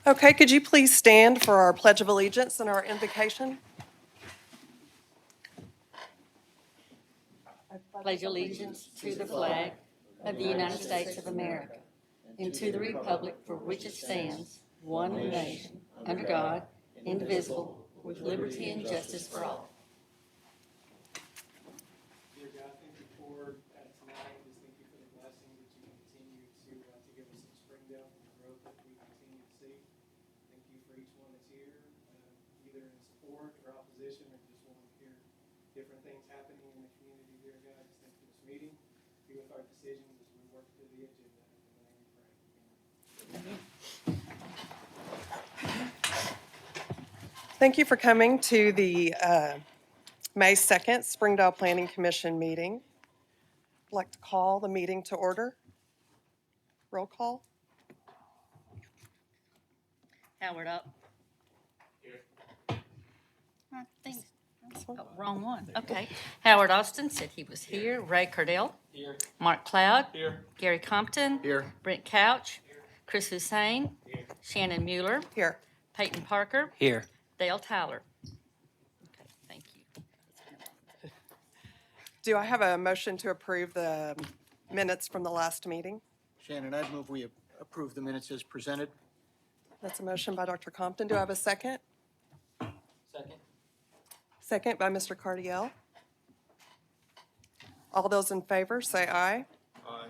Okay, could you please stand for our Pledge of Allegiance and our invocation? Pledge allegiance to the flag of the United States of America and to the republic for which it stands, one nation, under God, indivisible, with liberty and justice for all. Dear God, thank you for tonight. Just thank you for the blessing that you continue to give us in Springdale and the growth that we continue to see. Thank you for each one that's here, either in support or opposition, or just wanting to hear different things happening in the community. Dear God, just thank you for this meeting. Be with our decisions as we work through the agenda. In the name we pray. Amen. Thank you for coming to the May 2nd Springdale Planning Commission meeting. I'd like to call the meeting to order. Roll call. Howard up. I think, oh, wrong one. Okay. Howard Austin said he was here. Ray Cardell. Here. Mark Cloud. Here. Gary Compton. Here. Brent Couch. Chris Hussein. Here. Shannon Mueller. Here. Peyton Parker. Here. Dale Tyler. Okay, thank you. Do I have a motion to approve the minutes from the last meeting? Shannon, I'd move we approve the minutes as presented. That's a motion by Dr. Compton. Do I have a second? Second. Second by Mr. Cardiel. All those in favor, say aye.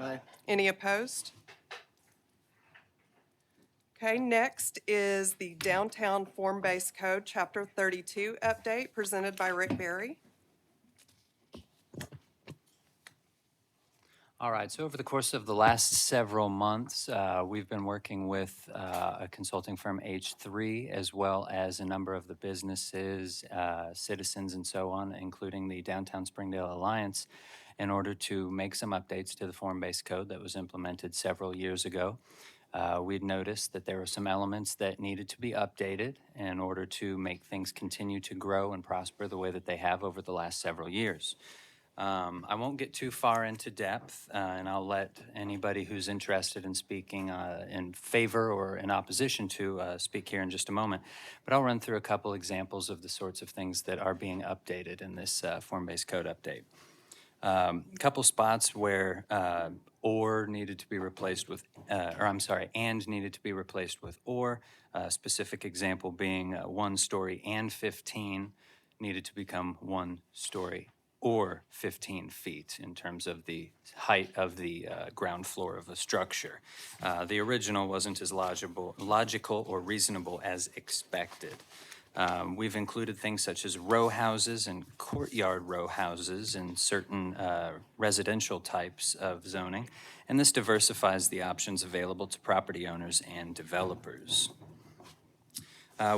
Aye. Any opposed? Okay, next is the Downtown Form-Based Code, Chapter 32 update presented by Rick Berry. All right, so over the course of the last several months, we've been working with a consulting firm, H3, as well as a number of the businesses, citizens, and so on, including the Downtown Springdale Alliance, in order to make some updates to the form-based code that was implemented several years ago. We'd noticed that there were some elements that needed to be updated in order to make things continue to grow and prosper the way that they have over the last several years. I won't get too far into depth, and I'll let anybody who's interested in speaking in favor or in opposition to speak here in just a moment. But I'll run through a couple examples of the sorts of things that are being updated in this form-based code update. A couple spots where or needed to be replaced with, and needed to be replaced with or. A specific example being 1 story and 15 needed to become 1 story or 15 feet in terms of the height of the ground floor of a structure. The original wasn't as logical or reasonable as expected. We've included things such as row houses and courtyard row houses in certain residential types of zoning, and this diversifies the options available to property owners and developers.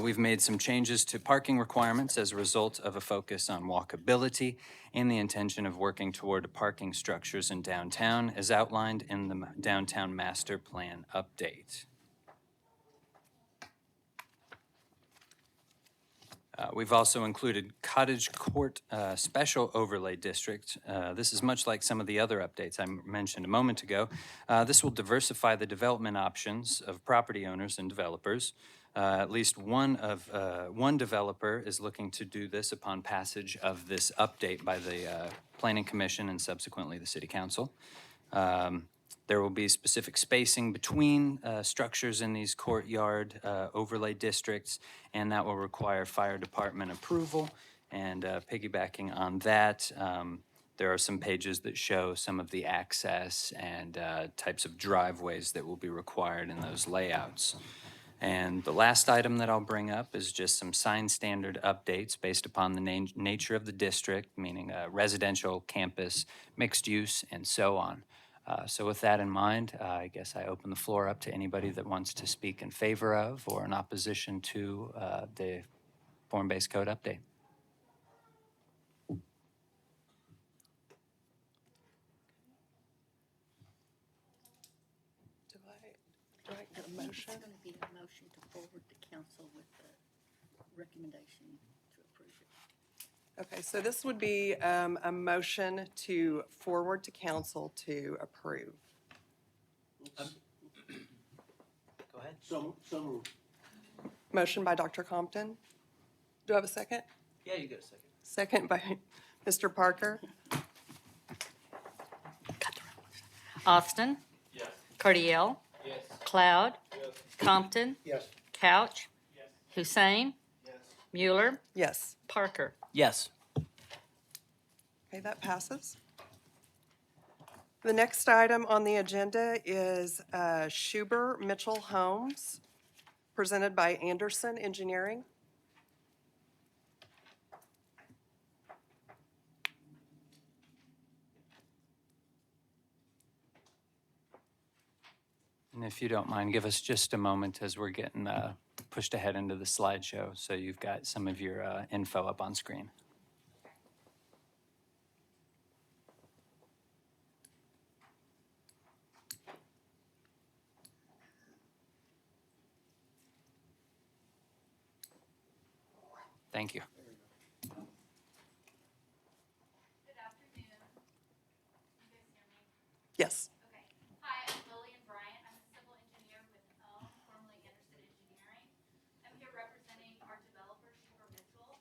We've made some changes to parking requirements as a result of a focus on walkability and the intention of working toward parking structures in downtown as outlined in the Downtown Master Plan update. We've also included Cottage Court Special Overlay District. This is much like some of the other updates I mentioned a moment ago. This will diversify the development options of property owners and developers. At least one developer is looking to do this upon passage of this update by the Planning Commission and subsequently the City Council. There will be specific spacing between structures in these courtyard overlay districts, and that will require fire department approval. And piggybacking on that, there are some pages that show some of the access and types of driveways that will be required in those layouts. And the last item that I'll bring up is just some sign standard updates based upon the nature of the district, meaning residential, campus, mixed use, and so on. So with that in mind, I guess I open the floor up to anybody that wants to speak in favor of or in opposition to the form-based code update. Do I get a motion? It's going to be a motion to forward to council with the recommendation to approve it. Okay, so this would be a motion to forward to council to approve. Go ahead. So moved. Motion by Dr. Compton. Do I have a second? Yeah, you get a second. Second by Mr. Parker. Austin. Yes. Cardiel. Yes. Cloud. Yes. Compton. Yes. Couch. Yes. Hussein. Yes. Mueller. Yes. Parker. Yes. Okay, that passes. The next item on the agenda is Schuber Mitchell Homes, presented by Anderson Engineering. And if you don't mind, give us just a moment as we're getting pushed ahead into the slideshow, so you've got some of your info up on screen. Thank you. Good afternoon. You guys hear me? Yes. Okay. Hi, I'm Lillian Bryant. I'm a civil engineer with formerly Anderson Engineering. I'm here representing our developer, Schuber Mitchell.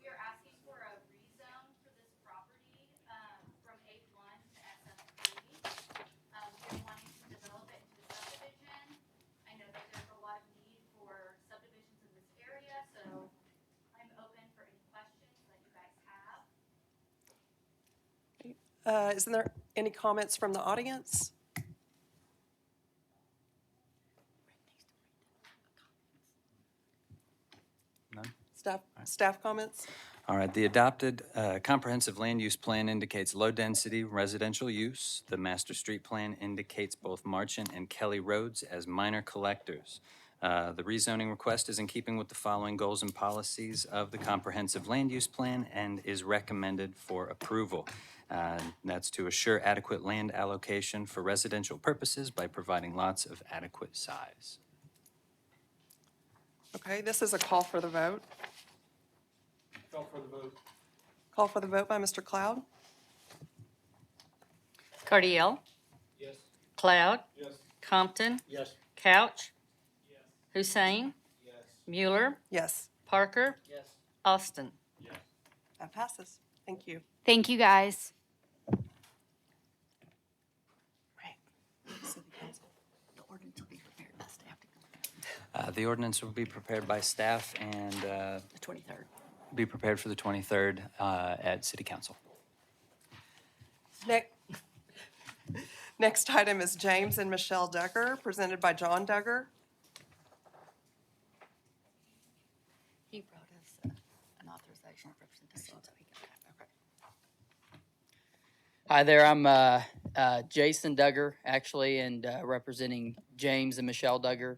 We are asking for a rezone for this property from A1 to SF3. We're wanting to develop it into a subdivision. I know that there's a lot of need for subdivisions in this area, so I'm open for any questions that you guys have. Isn't there any comments from the audience? None? Staff comments? All right, the adopted comprehensive land use plan indicates low-density residential use. The master street plan indicates both Marchant and Kelly roads as minor collectors. The rezoning request is in keeping with the following goals and policies of the comprehensive land use plan and is recommended for approval. That's to assure adequate land allocation for residential purposes by providing lots of adequate size. Okay, this is a call for the vote. Call for the vote. Call for the vote by Mr. Cloud. Cardiel. Yes. Cloud. Yes. Compton. Yes. Couch. Yes. Hussein. Yes. Mueller. Yes, Parker. Yes. Austin. Yes. that passes. Thank you. Thank you, guys. The ordinance will be prepared by staff and The 23rd. be prepared for the 23rd at City Council. Next item is James and Michelle Duggar, presented by John Duggar. He brought us an authorization of representation. So he got that. Okay. Hi there, I'm Jason Duggar, actually, and representing James and Michelle Duggar.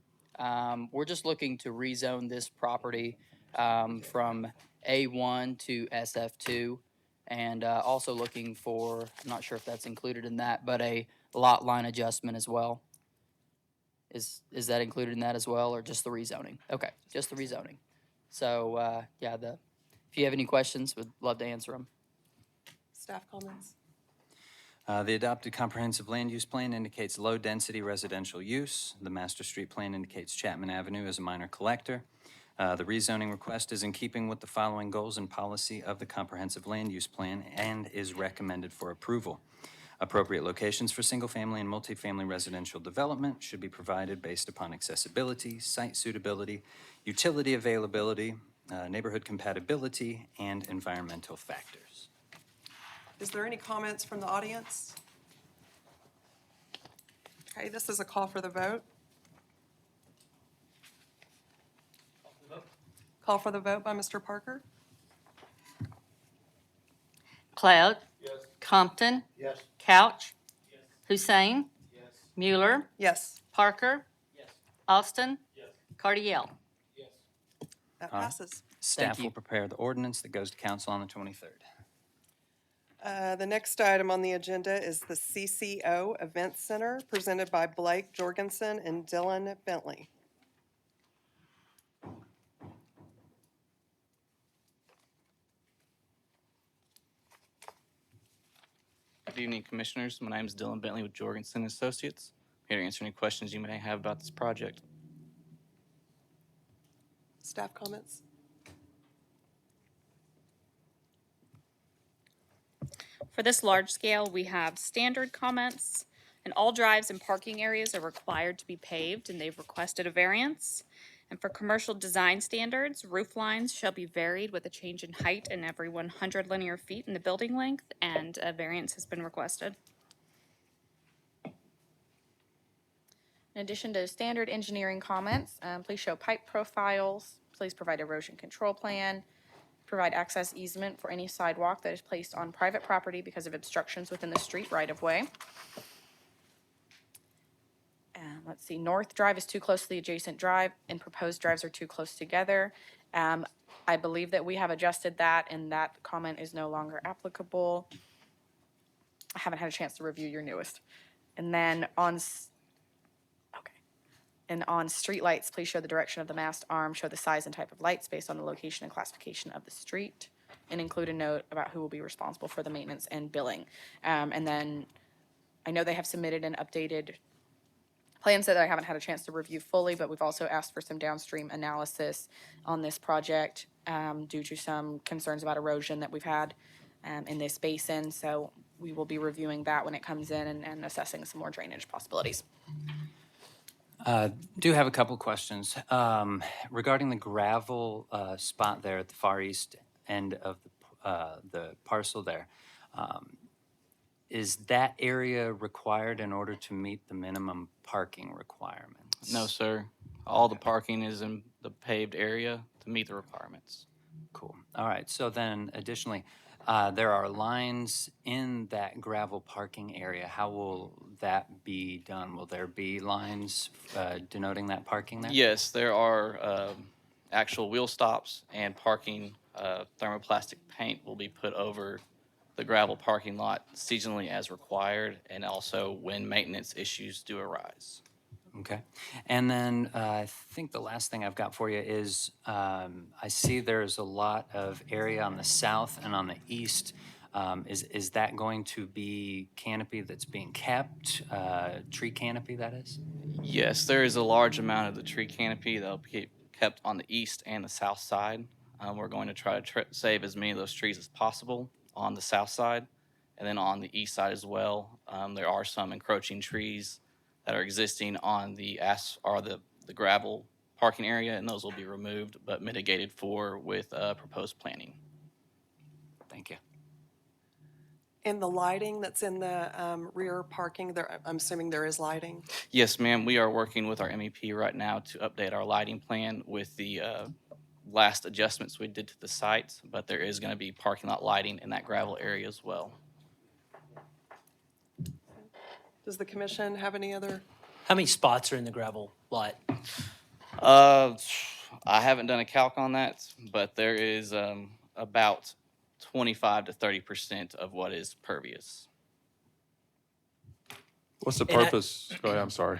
We're just looking to rezone this property from A1 to SF2, and also looking for, I'm not sure if that's included in that, but a lot line adjustment as well. Is that included in that as well, or just the rezoning? Okay, just the rezoning. So, yeah, if you have any questions, would love to answer them. Staff comments? The adopted comprehensive land use plan indicates low-density residential use. The master street plan indicates Chapman Avenue as a minor collector. The rezoning request is in keeping with the following goals and policy of the comprehensive land use plan and is recommended for approval. Appropriate locations for single-family and multifamily residential development should be provided based upon accessibility, site suitability, utility availability, neighborhood compatibility, and environmental factors. Is there any comments from the audience? Okay, this is a call for the vote. Call for the vote by Mr. Parker. Cloud. Yes. Compton. Yes. Couch. Yes. Hussein. Yes. Mueller. Yes, Parker. Yes. Austin. Yes. Cardiel. Yes. that All right. passes. Staff you. will prepare the ordinance that goes to council on the 23rd. The next item on the agenda is the CCO Event Center, presented by Blake Jorgensen and Dylan Bentley. Good evening, Commissioners. My name is Dylan Bentley with Jorgensen Associates. I'm here to answer any questions you may have about this project. Staff comments? For this large scale, we have standard comments, and all drives and parking areas are required to be paved, and they've requested a variance. And for commercial design standards, roof lines shall be varied with a change in height in every 100 linear feet in the building length, and a variance has been requested. In addition to standard engineering comments, please show pipe profiles, please provide erosion control plan, provide access easement for any sidewalk that is placed on private property because of obstructions within the street right-of-way. Let's see, North Drive is too close to the adjacent drive, and proposed drives are too close together. I believe that we have adjusted that, and that comment is no longer applicable. I haven't had a chance to review your newest. And then And on streetlights, please show the direction of the mast arm, show the size and type of lights based on the location and classification of the street, and include a note about who will be responsible for the maintenance and billing. And then I know they have submitted an updated plan set that I haven't had a chance to review fully, but we've also asked for some downstream analysis on this project due to some concerns about erosion that we've had in this basin. So we will be reviewing that when it comes in and assessing some more drainage possibilities. Do have a couple questions. Regarding the gravel spot there at the far east end of the parcel there, is that area required in order to meet the minimum parking requirements? No, sir. All the parking is in the paved area to meet the requirements. Cool. All right. So then additionally, there are lines in that gravel parking area. How will that be done? Will there be lines denoting that parking there? Yes, there are actual wheel stops and parking. Thermoplastic paint will be put over the gravel parking lot seasonally as required, and also when maintenance issues do arise. Okay. And then I think the last thing I've got for you is I see there's a lot of area on the south and on the east. Is that going to be canopy that's being kept, tree canopy that is? Yes, there is a large amount of the tree canopy that will be kept on the east and the south side. We're going to try to save as many of those trees as possible on the south side, and then on the east side as well. There are some encroaching trees that are existing on the gravel parking area, and those will be removed but mitigated for with proposed planning. Thank you. And the lighting that's in the rear parking, there, I'm assuming there is lighting? Yes, ma'am. We are working with our MEP right now to update our lighting plan with the last adjustments we did to the site, but there is going to be parking lot lighting in that gravel area as well. Does the commission have any other? How many spots are in the gravel lot? I haven't done a calc on that, but there is about 25 to 30% of what is pervious. What's the And purpose? Go ahead, I'm sorry.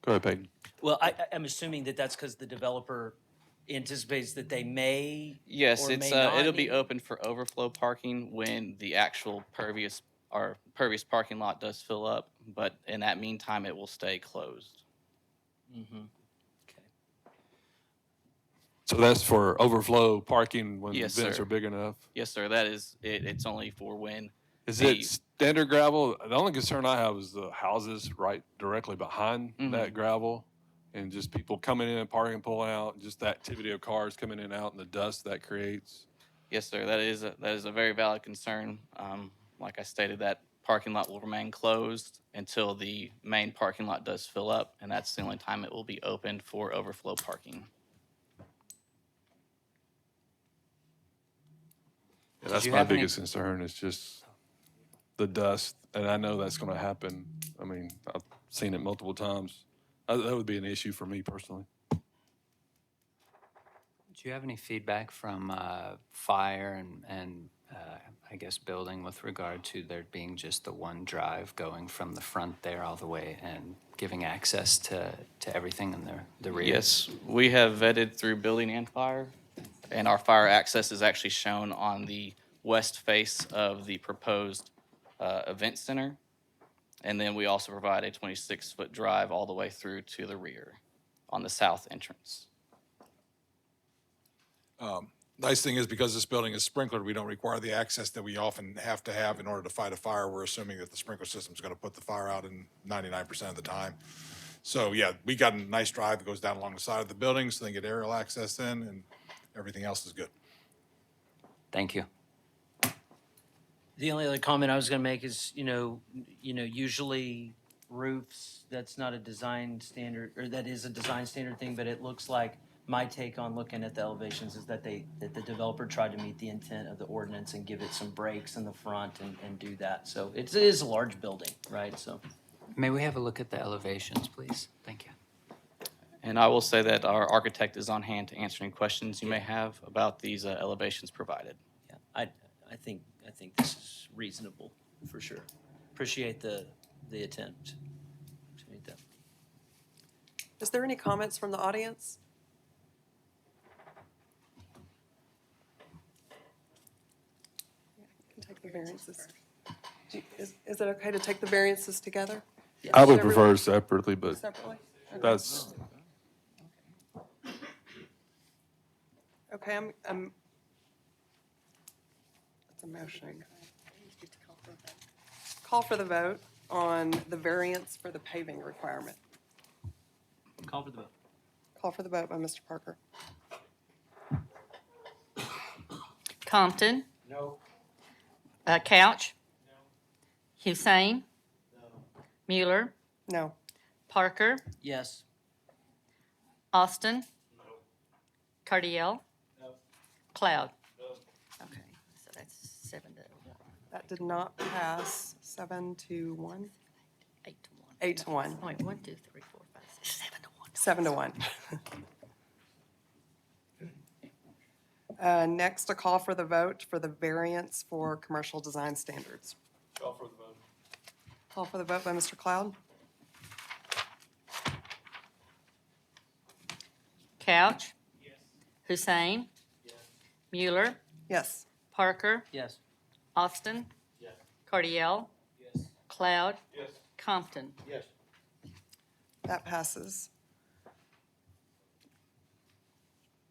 Go ahead, Peyton. Well, I'm assuming that that's because the developer anticipates that they may Yes, or it's may not it'll be need- open for overflow parking when the actual pervious parking lot does fill up, but in that meantime, it will stay closed. Okay. So that's for overflow parking when Yes, events sir. are big enough? Yes, sir. That is it. It's only for when. Is The- it standard gravel? The only concern I have is the houses right directly behind Mhm. that gravel and just people coming in, parking, and pulling out, just the activity of cars coming in and out and the dust that creates. Yes, sir. That is a very valid concern. Like I stated, that parking lot will remain closed until the main parking lot does fill up, and that's the only time it will be opened for overflow parking. Yeah, that's you my have any- biggest concern is just the dust. And I know that's going to happen. I mean, I've seen it multiple times. That would be an issue for me personally. Do you have any feedback from fire and I guess building with regard to there being just the one drive going from the front there all the way and giving access to everything in the rear? Yes, we have vetted through building and fire, and our fire access is actually shown on the west face of the proposed event center. And then we also provide a 26-foot drive all the way through to the rear on the south entrance. Nice thing is because this building is sprinklered, we don't require the access that we often have to have in order to fight a fire. We're assuming that the sprinkler system is going to put the fire out in 99% of the time. So yeah, we got a nice drive that goes down along the side of the building so they can get aerial access in, and everything else is good. Thank you. The only other comment I was gonna make is, usually roofs, that's not a design standard, or that is a design standard thing, but it looks like my take on looking at the elevations is that the developer tried to meet the intent of the ordinance and give it some breaks in the front and do that. So it is a large building, right? So. May we have a look at the elevations, please? Thank you. And I will say that our architect is on hand to answer any questions you may have about these elevations provided. Yeah, I think this is reasonable, for sure. Appreciate the attempt to meet that. Is there any comments from the audience? I can take the variances. Is it okay to take the variances together? I would Everyone- prefer separately, but Separately? Okay. that's, Okay, it's a motion. Call for the vote on the variance for the paving requirement. Call for the vote. Call for the vote by Mr. Parker. Compton. No. Couch. No. Hussein. No. Mueller. No. Parker. Yes. Austin. No. Cardiel. No. Cloud. No. Okay, so that's 7-1. That did not pass. 7-1. 8-1. 8-1. Wait, 1, 2, 3, 4, 5, 6, 7-1. Next, a call for the vote for the variance for commercial design standards. call for the vote. Call for the vote by Mr. Cloud. Couch. Yes. Hussein. Yes. Mueller. Yes. Parker. Yes. Austin. Yes. Cardiel. Yes. Cloud. Yes. Compton. Yes. That passes.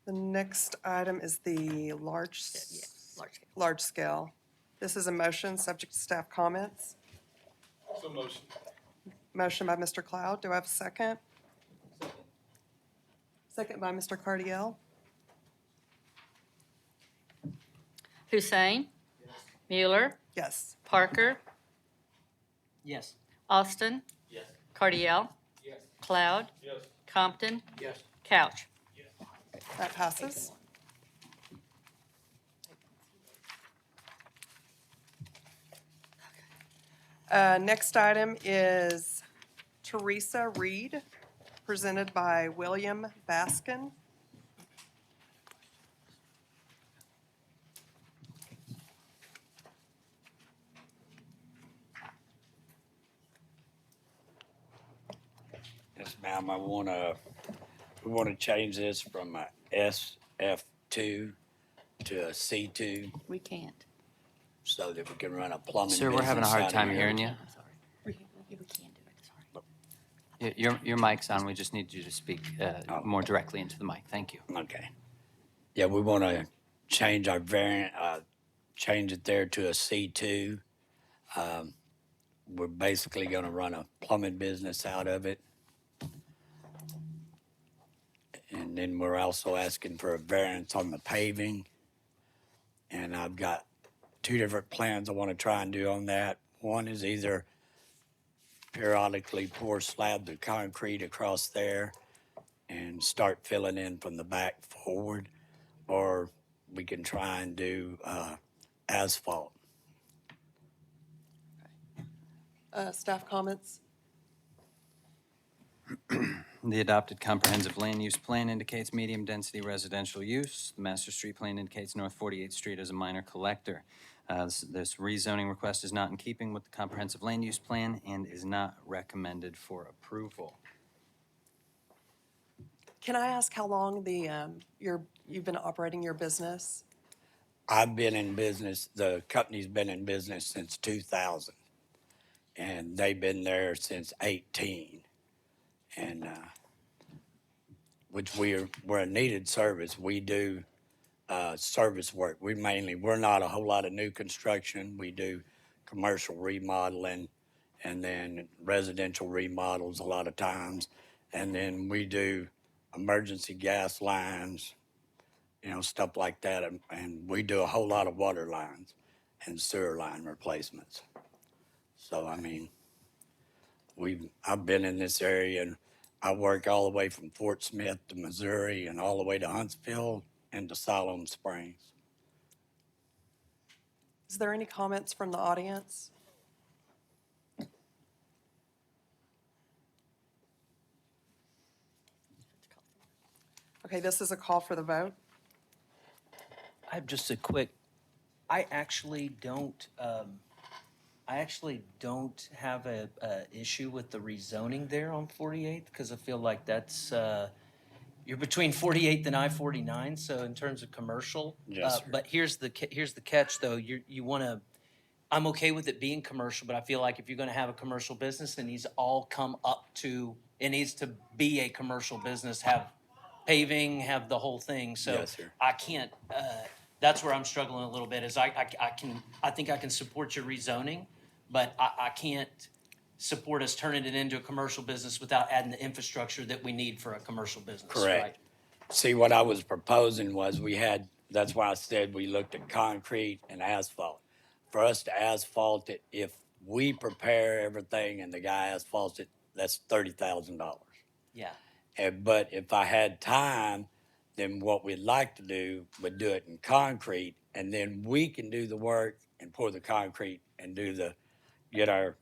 The next item is the Large scale. large scale. This is a motion subject to staff comments. So motion. Motion by Mr. Cloud. Do I have a second? Second by Mr. Cardiel. Hussein. Yes. Mueller. Yes. Parker. Yes. Austin. Yes. Cardiel. Yes. Cloud. Yes. Compton. Yes. Couch. That passes. Next item is Teresa Reed, presented by William Baskin. Yes, ma'am, we wanna change this from a SF2 to a C2 We can't. so that we can run a plumbing Sir, we're having a business hard out of time here. hearing you. I'm sorry. We can't do it, sorry. Your mic's on. We just need you to speak more directly into the mic. Thank you. Okay. Yeah, we wanna change our variant, change it there to a C2. We're basically gonna run a plumbing business out of it. And then we're also asking for a variance on the paving. And I've got two different plans I want to try and do on that. One is either periodically pour slabs of concrete across there and start filling in from the back forward, or we can try and do asphalt. Staff comments? The adopted comprehensive land use plan indicates medium-density residential use. The master street plan indicates North 48th Street as a minor collector. This rezoning request is not in keeping with the comprehensive land use plan and is not recommended for approval. Can I ask how long you've been operating your business? I've been in business, the company's been in business since 2000, and they've been there since 18. And which we're a needed service. We do service work. We're not a whole lot of new construction. We do commercial remodeling and then residential remodels a lot of times. And then we do emergency gas lines, stuff like that. And we do a whole lot of water lines and sewer line replacements. So, I mean, I've been in this area and I work all the way from Fort Smith to Missouri and all the way to Huntsville and to Siloam Springs. Is there any comments from the audience? Okay, this is a call for the vote. I have just a quick, I actually don't have a issue with the rezoning there on 48th, because I feel like that's, you're between 48th and I-49, so in terms of commercial. Yes, sir. But here's the catch, though, you want to, I'm okay with it being commercial, but I feel like if you're going to have a commercial business, it needs to all come up to, it needs to be a commercial business, have paving, have the whole thing, so. Yes, sir. I can't, that's where I'm struggling a little bit, is I think I can support your rezoning, but I can't support us turning it into a commercial business without adding the infrastructure that we need for a commercial business, Correct. right? See, what I was proposing was that's why I said we looked at concrete and asphalt. For us to asphalt it, if we prepare everything and the guy asphalts it, that's $30,000. Yeah. But if I had time, then what we'd like to do would do it in concrete, and then we can do the work and pour the concrete and get our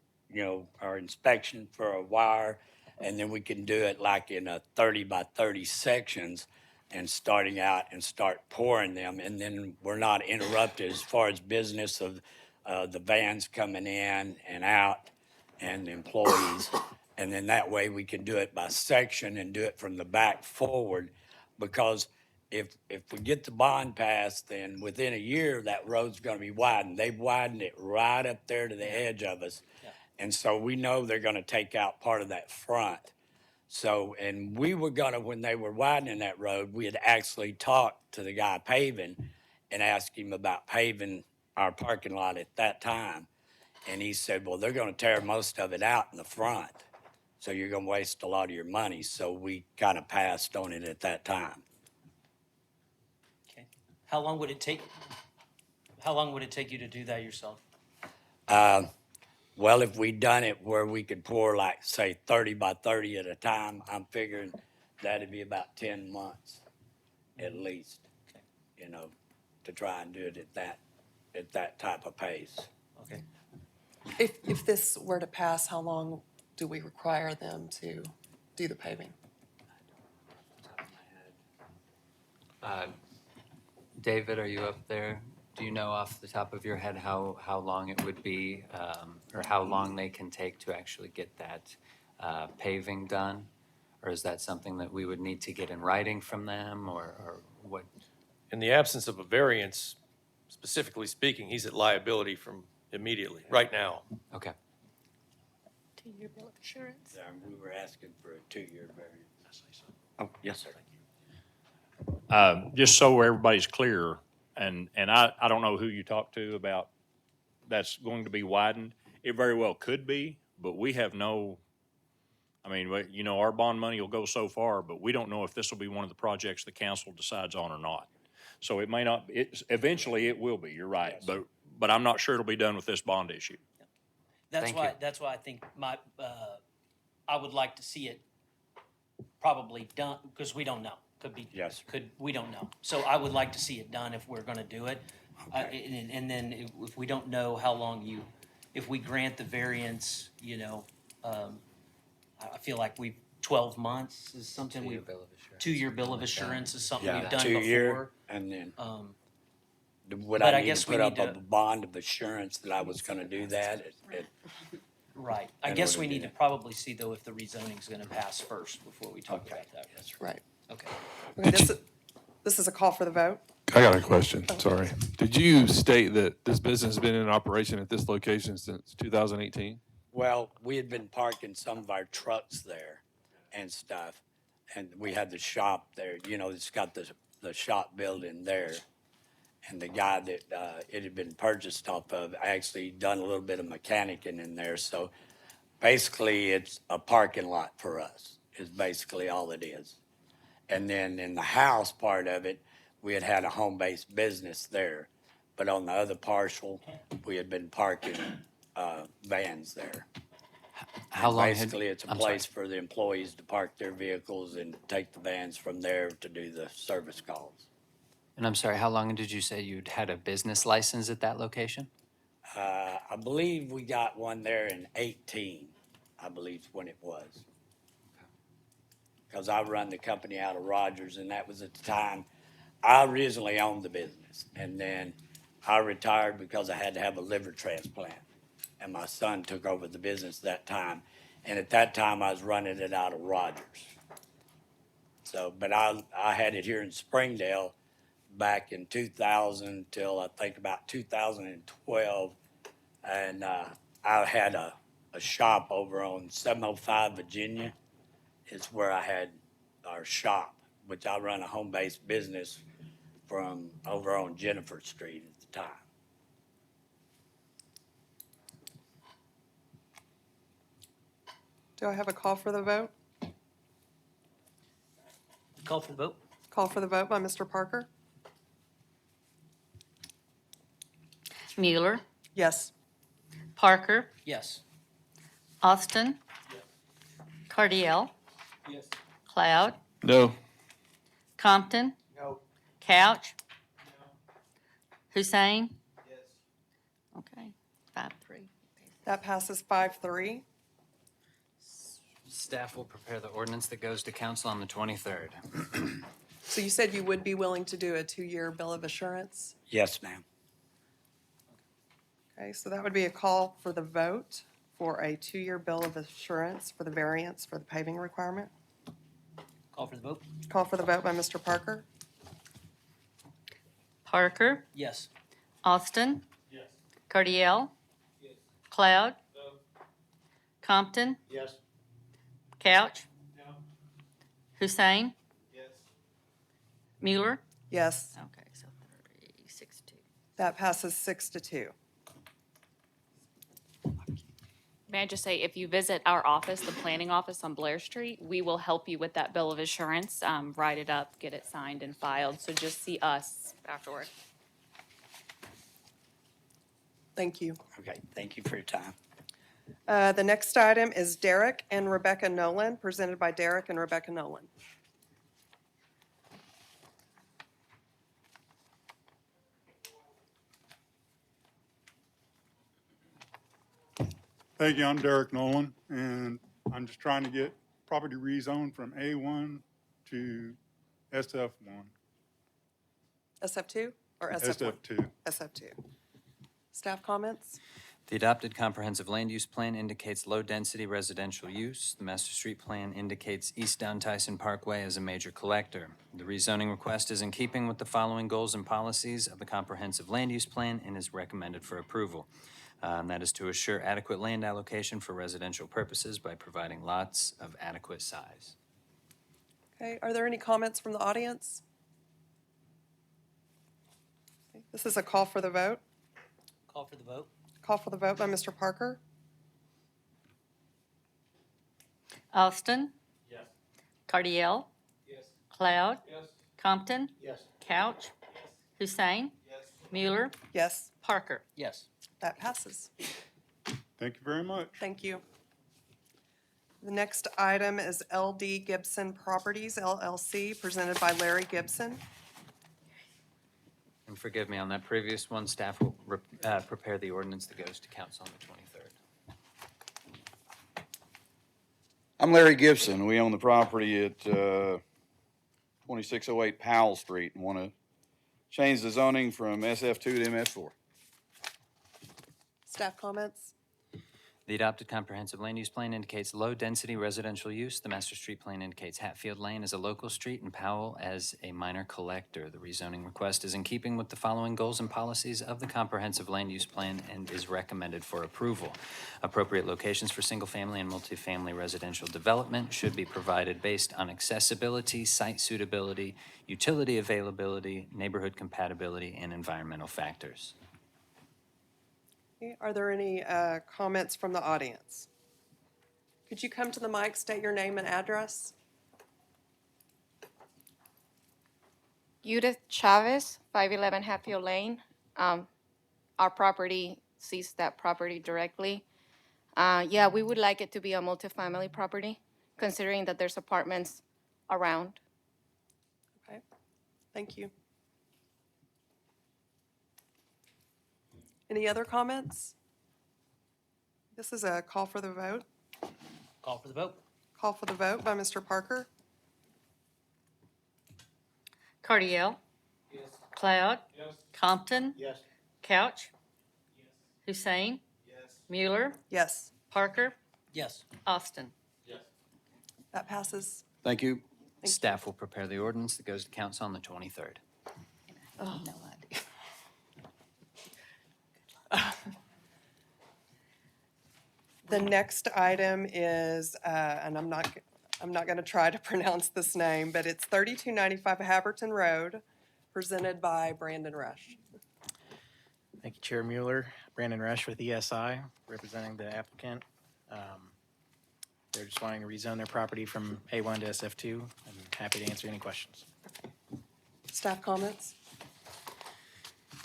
inspection for a wire, and then we can do it like in a 30 by 30 sections and starting out and start pouring them, and then we're not interrupted as far as business of the vans coming in and out and the employees. And then that way we can do it by section and do it from the back forward, because if we get the bond passed, then within a year, that road's gonna be widened. They've widened it right up there to the edge of us. Yeah. And so we know they're gonna take out part of that front. So, and we were gonna, when they were widening that road, we had actually talked to the guy paving and asked him about paving our parking lot at that time. And he said, well, they're gonna tear most of it out in the front. So you're gonna waste a lot of your money. So we kind of passed on it at that time. Okay. How long would it take you to do that yourself? Well, if we'd done it where we could pour like, say, 30 by 30 at a time, I'm figuring that'd be about 10 months at least, to try and do it at that type of pace. Okay. If this were to pass, how long do we require them to do the paving? David, are you up there? Do you know off the top of your head how long it would be, or how long they can take to actually get that paving done? Or is that something that we would need to get in writing from them, or what? In the absence of a variance, specifically speaking, he's at liability from immediately, right now. Okay. 2-year bill of insurance. We were asking for a 2-year variance. Oh, yes, sir. Just so everybody's clear, and I don't know who you talked to about that's going to be widened. It very well could be, but we have no, our bond money will go so far, but we don't know if this will be one of the projects the council decides on or not. So it may not, eventually it will be, you're right, but I'm not sure it'll be done with this bond issue. That's Thank you. That's why I think I would like to see it probably done, because we don't know. Could be. Yes. We don't know. So I would like to see it done if we're gonna do it. Okay. And then if we don't know how long if we grant the variance, I feel like 12 months is something Two-year bill of assurance. 2-year bill of assurance is something Yeah, we've done 2-year, before. and then would but I I need guess to we put up need a to- bond of assurance that I was gonna do that? Right. I in guess order we to do need to that. probably see though if the rezoning's gonna pass first before we talk about that. Right. Okay. Okay, this is a call for the vote. I got a question, sorry. Did you state that this business has been in operation at this location since 2018? Well, we had been parking some of our trucks there and stuff, and we had the shop there, it's got the shop building there And the guy that it had been purchased off of actually done a little bit of mechanicing in there. So basically, it's a parking lot for us, is basically all it is. And then in the house part of it, we had had a home-based business there. But on the other parcel, we had been parking vans there. How long had? Basically, it's a I'm sorry. place for the employees to park their vehicles and take the vans from there to do the service calls. And I'm sorry, how long did you say you'd had a business license at that location? I believe we got one there in 18, I believe is when it was. Because I run the company out of Rogers, and that was at the time I originally owned the business. And then I retired because I had to have a liver transplant. And my son took over the business that time. And at that time, I was running it out of Rogers. So, but I had it here in Springdale back in 2000 till I think about 2012. And I had a shop over on 705 Virginia. It's where I had our shop, which I run a home-based business from over on Jennifer Street at the time. Do I have a call for the vote? Call for the vote. Call for the vote by Mr. Parker? Mueller, Yes. Parker, Yes. Austin, Cardiel, Yes. Cloud, No. Compton, No. Couch, No. Hussein. Yes. Okay, 5-3. That passes 5-3. Staff will prepare the ordinance that goes to council on the 23rd. So you said you would be willing to do a 2-year bill of assurance? Yes, ma'am. Okay, so that would be a call for the vote for a 2-year bill of assurance for the variance for the paving requirement. Call for the vote. Call for the vote by Mr. Parker? Parker, Yes. Austin, Yes. Cardiel, Yes. Cloud, No. Compton, Yes. Couch, No. Hussein, Yes. Mueller. Yes. Okay, so 6-2. That passes 6-2. May I just say, if you visit our office, the planning office on Blair Street, we will help you with that bill of assurance, write it up, get it signed and filed, so just see us afterward. Thank you. Okay, thank you for your time. The next item is Derek and Rebecca Nolan, presented by Derek and Rebecca Nolan. Thank you. I'm Derek Nolan, and I'm just trying to get property rezoned from A1 to SF1. SF2 or SF1? SF2. SF2. Staff comments? The adopted comprehensive land use plan indicates low-density residential use. The master street plan indicates East Down Tyson Parkway as a major collector. The rezoning request is in keeping with the following goals and policies of the comprehensive land use plan and is recommended for approval. And that is to assure adequate land allocation for residential purposes by providing lots of adequate size. Okay, are there any comments from the audience? Okay, this is a call for the vote. Call for the vote. Call for the vote by Mr. Parker? Austin, Yes. Cardiel, Yes. Cloud, Yes. Compton, Yes. Couch, Hussein, Yes. Mueller, Yes, Parker. Yes. that passes. Thank you very much. Thank you. The next item is LD Gibson Properties LLC, presented by Larry Gibson. And forgive me, on that previous one, staff will prepare the ordinance that goes to council on the 23rd. I'm Larry Gibson. We own the property at 2608 Powell Street and want to change the zoning from SF2 to MS4. Staff comments? The adopted comprehensive land use plan indicates low-density residential use. The master street plan indicates Hatfield Lane as a local street and Powell as a minor collector. The rezoning request is in keeping with the following goals and policies of the comprehensive land use plan and is recommended for approval. Appropriate locations for single-family and multifamily residential development should be provided based on accessibility, site suitability, utility availability, neighborhood compatibility, and environmental factors. Okay, are there any comments from the audience? Could you come to the mic, state your name and address? Judith Chavez, 511 Hatfield Lane. Our property sees that property directly. Yeah, we would like it to be a multifamily property, considering that there's apartments around. Okay, thank you. Any other comments? This is a call for the vote. Call for the vote. Call for the vote by Mr. Parker. Cardiel. Yes. Cloud. Yes. Compton. Yes. Couch. Hussein. Yes. Mueller. Yes, Parker. Yes. Austin. Yes. that passes. Thank you. Staff will prepare the ordinance that goes to council on the 23rd. Oh, no idea. The next item is, and I'm not going to try to pronounce this name, but it's 3295 Haberton Road, presented by Brandon Rush. Thank you, Chair Mueller. Brandon Rush with ESI, representing the applicant. They're just wanting to rezone their property from A1 to SF2. I'm happy to answer any questions. Staff comments?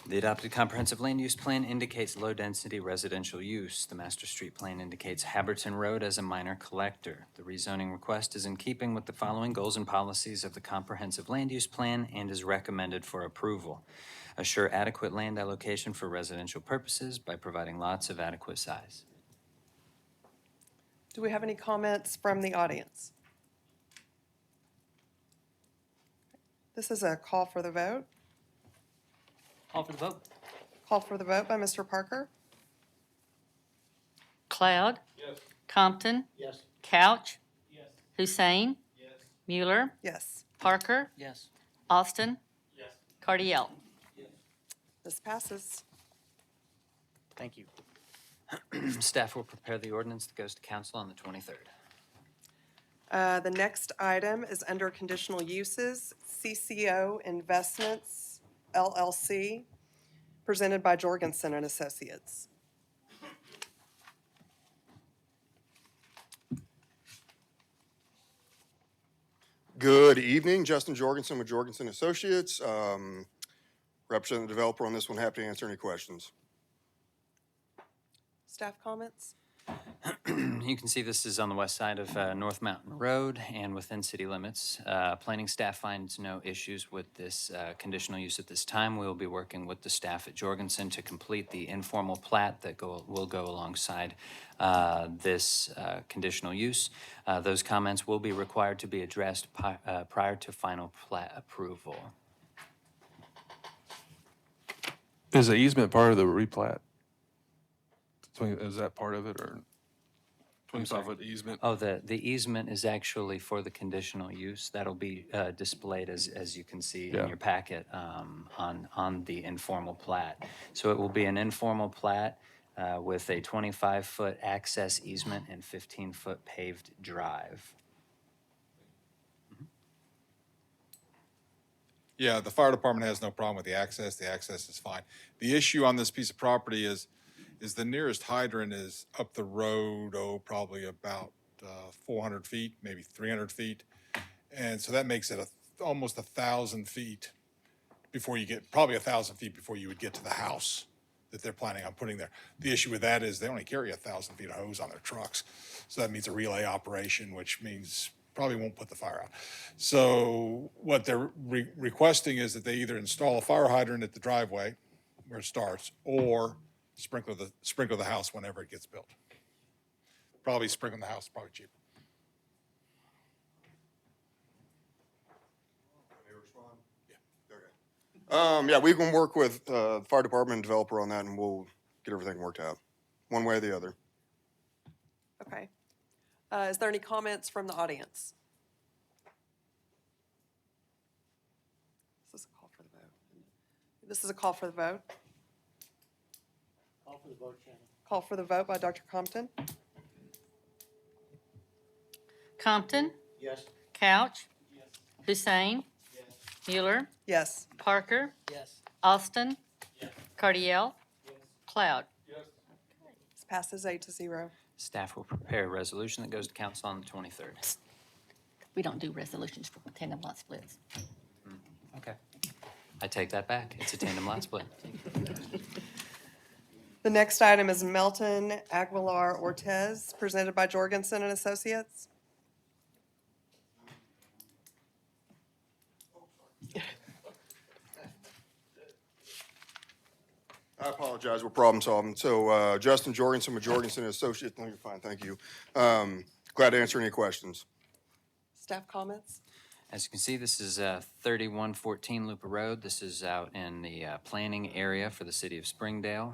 The adopted comprehensive land use plan indicates low-density residential use. The master street plan indicates Haberton Road as a minor collector. The rezoning request is in keeping with the following goals and policies of the comprehensive land use plan and is recommended for approval. Assure adequate land allocation for residential purposes by providing lots of adequate size. Do we have any comments from the audience? This is a call for the vote. Call for the vote. Call for the vote by Mr. Parker. Cloud. Yes. Compton. Yes. Couch. Yes. Hussein. Yes. Mueller. Yes, Parker. Yes. Austin. Yes. Cardiel. this passes. Thank you. Staff will prepare the ordinance that goes to council on the 23rd. The next item is under conditional uses, CCO Investments LLC, presented by Jorgensen and Associates. Good evening, Justin Jorgensen with Jorgensen Associates. Representing the developer on this one, happy to answer any questions. Staff comments? You can see this is on the west side of North Mountain Road and within city limits. Planning staff finds no issues with this conditional use at this time. We will be working with the staff at Jorgensen to complete the informal plat that will go alongside this conditional use. Those comments will be required to be addressed prior to final plat approval. Is the easement part of the replat? Is that part of it, or 25-foot easement? Oh, the easement is actually for the conditional use. That'll be displayed as you can see in Yeah. your packet on the informal plat. So it will be an informal plat with a 25-foot access easement and 15-foot paved drive. Yeah, the fire department has no problem with the access. The access is fine. The issue on this piece of property is the nearest hydrant is up the road, probably about 400 feet, maybe 300 feet. And so that makes it almost 1,000 feet before you get, probably 1,000 feet before you would get to the house that they're planning on putting there. The issue with that is they only carry 1,000 feet of hose on their trucks. So that means a relay operation, which means probably won't put the fire out. So what they're requesting is that they either install a fire hydrant at the driveway where it starts, or sprinkle the house whenever it gets built. Probably sprinkling the house is probably cheaper. Yeah, we can work with the fire department and developer on that, and we'll get everything worked out, one way or the other. Okay. Is there any comments from the audience? This is a call for the vote. This is a call for the vote. Call for the vote, Shannon. Call for the vote by Dr. Compton. Compton, Yes. Couch, Hussein, Mueller, Yes. Parker, Yes. Austin, Cardiel, Cloud. This passes 8-0. Staff will prepare a resolution that goes to council on the 23rd. We don't do resolutions for tandem lot splits. Okay. I take that back. It's a tandem lot split. The next item is Melton Aguilar Ortez, presented by Jorgensen and Associates. I apologize, we're problem solving. So Justin Jorgensen with Jorgensen Associates, no, you're fine, thank you. Glad to answer any questions. Staff comments? As you can see, this is 3114 Looper Road. This is out in the planning area for the city of Springdale.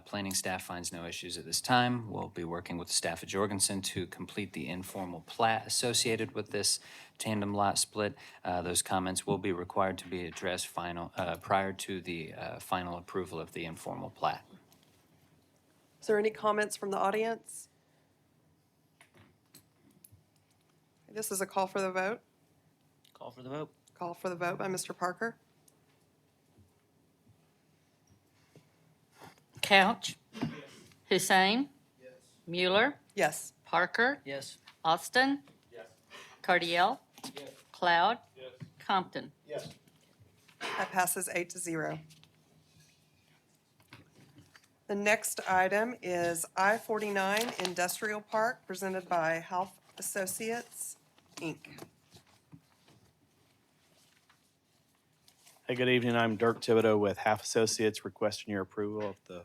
Planning staff finds no issues at this time. We'll be working with the staff at Jorgensen to complete the informal plat associated with this tandem lot split. Those comments will be required to be addressed prior to the final approval of the informal plat. Is there any comments from the audience? This is a call for the vote. Call for the vote. Call for the vote by Mr. Parker. Couch, Hussein, Mueller, Yes. Parker, Yes. Austin, Cardiel, Cloud, Compton. Yes. That passes 8-0. The next item is I-49 Industrial Park, presented by Health Associates, Inc. Hey, good evening. I'm Dirk Thibodeau with Half Associates, requesting your approval of the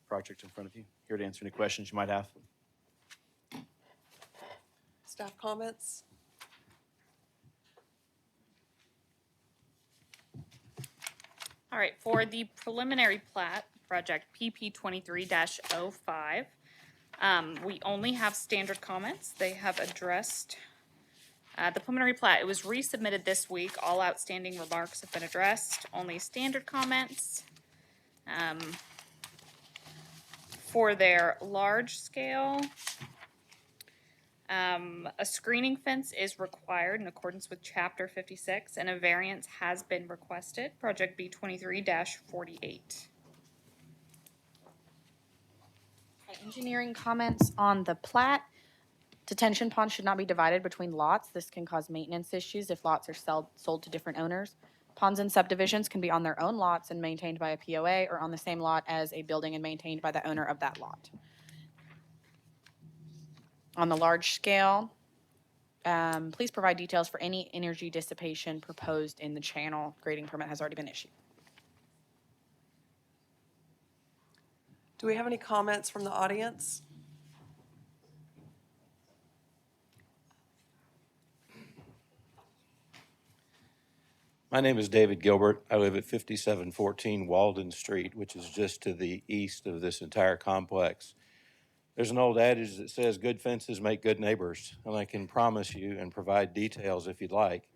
project in front of you. Here to answer any questions you might have. Staff comments? All right, for the preliminary plat, project PP 23-05, we only have standard comments. They have addressed the preliminary plat. It was resubmitted this week. All outstanding remarks have been addressed. Only standard comments. For their large scale, a screening fence is required in accordance with Chapter 56, and a variance has been requested. Project B 23-48. Engineering comments on the plat. Detention ponds should not be divided between lots. This can cause maintenance issues if lots are sold to different owners. Ponds and subdivisions can be on their own lots and maintained by a POA, or on the same lot as a building and maintained by the owner of that lot. On the large scale, please provide details for any energy dissipation proposed in the channel. Grading permit has already been issued. Do we have any comments from the audience? My name is David Gilbert. I live at 5714 Walden Street, which is just to the east of this entire complex. There's an old adage that says good fences make good neighbors, and I can promise you and provide details if you'd like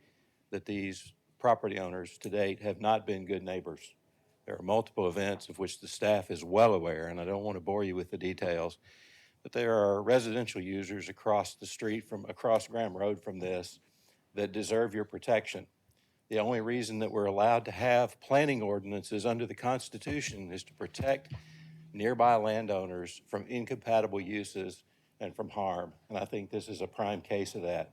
that these property owners to date have not been good neighbors. There are multiple events of which the staff is well aware, and I don't want to bore you with the details, but there are residential users across the street across Graham Road from this that deserve your protection. The only reason that we're allowed to have planning ordinances under the Constitution is to protect nearby landowners from incompatible uses and from harm. And I think this is a prime case of that.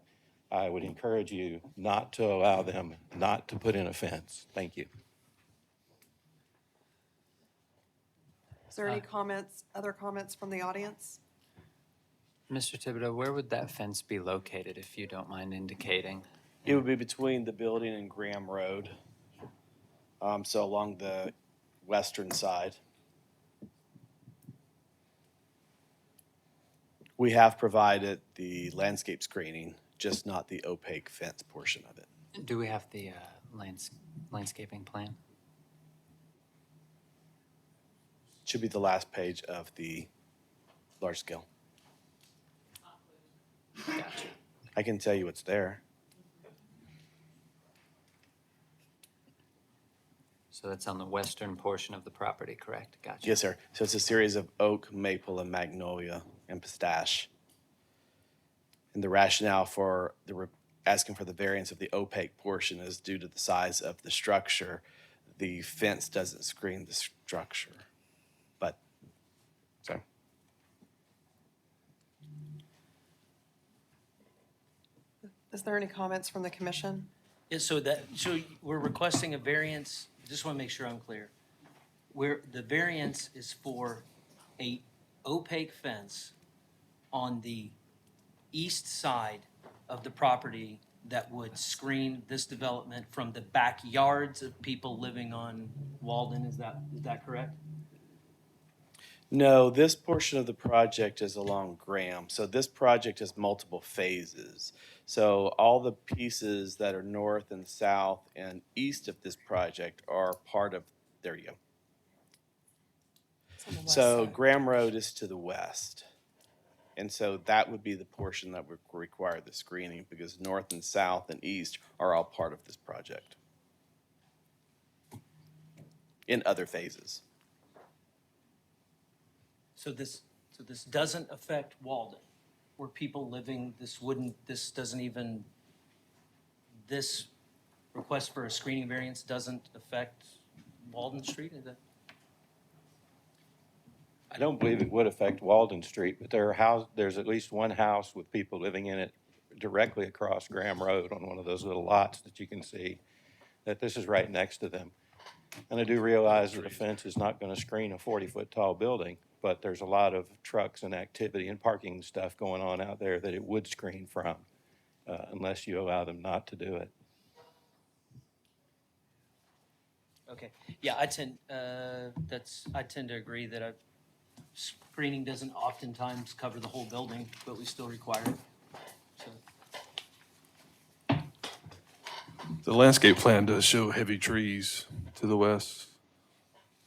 I would encourage you not to allow them not to put in a fence. Thank you. Is there any comments, other comments from the audience? Mr. Thibodeau, where would that fence be located, if you don't mind indicating? It would be between the building and Graham Road, so along the western side. We have provided the landscape screening, just not the opaque fence portion of it. Do we have the landscaping plan? Should be the last page of the large scale. Gotcha. I can tell you what's there. So that's on the western portion of the property, correct? Gotcha. Yes, sir. So it's a series of oak, maple, and magnolia and pistache. And the rationale for asking for the variance of the opaque portion is due to the size of the structure. The fence doesn't screen the structure. But, sorry. Is there any comments from the commission? Yeah, so we're requesting a variance, just want to make sure I'm clear. The variance is for a opaque fence on the east side of the property that would screen this development from the backyards of people living on Walden, is that correct? No, this portion of the project is along Graham. So this project has multiple phases. So all the pieces that are north and south and east of this project are part of, there you go. It's on the west So side. Graham Road is to the west. And so that would be the portion that would require the screening because north and south and east are all part of this project in other phases. So this doesn't affect Walden, where people living, this request for a screening variance doesn't affect Walden Street, is that? I don't believe it would affect Walden Street, but there's at least one house with people living in it directly across Graham Road on one of those little lots that you can see, that this is right next to them. And I do realize that the fence is not going to screen a 40-foot tall building, but there's a lot of trucks and activity and parking stuff going on out there that it would screen from, unless you allow them not to do it. Okay, yeah, I tend to agree that screening doesn't oftentimes cover the whole building, but we still require it. So, The landscape plan does show heavy trees to the west.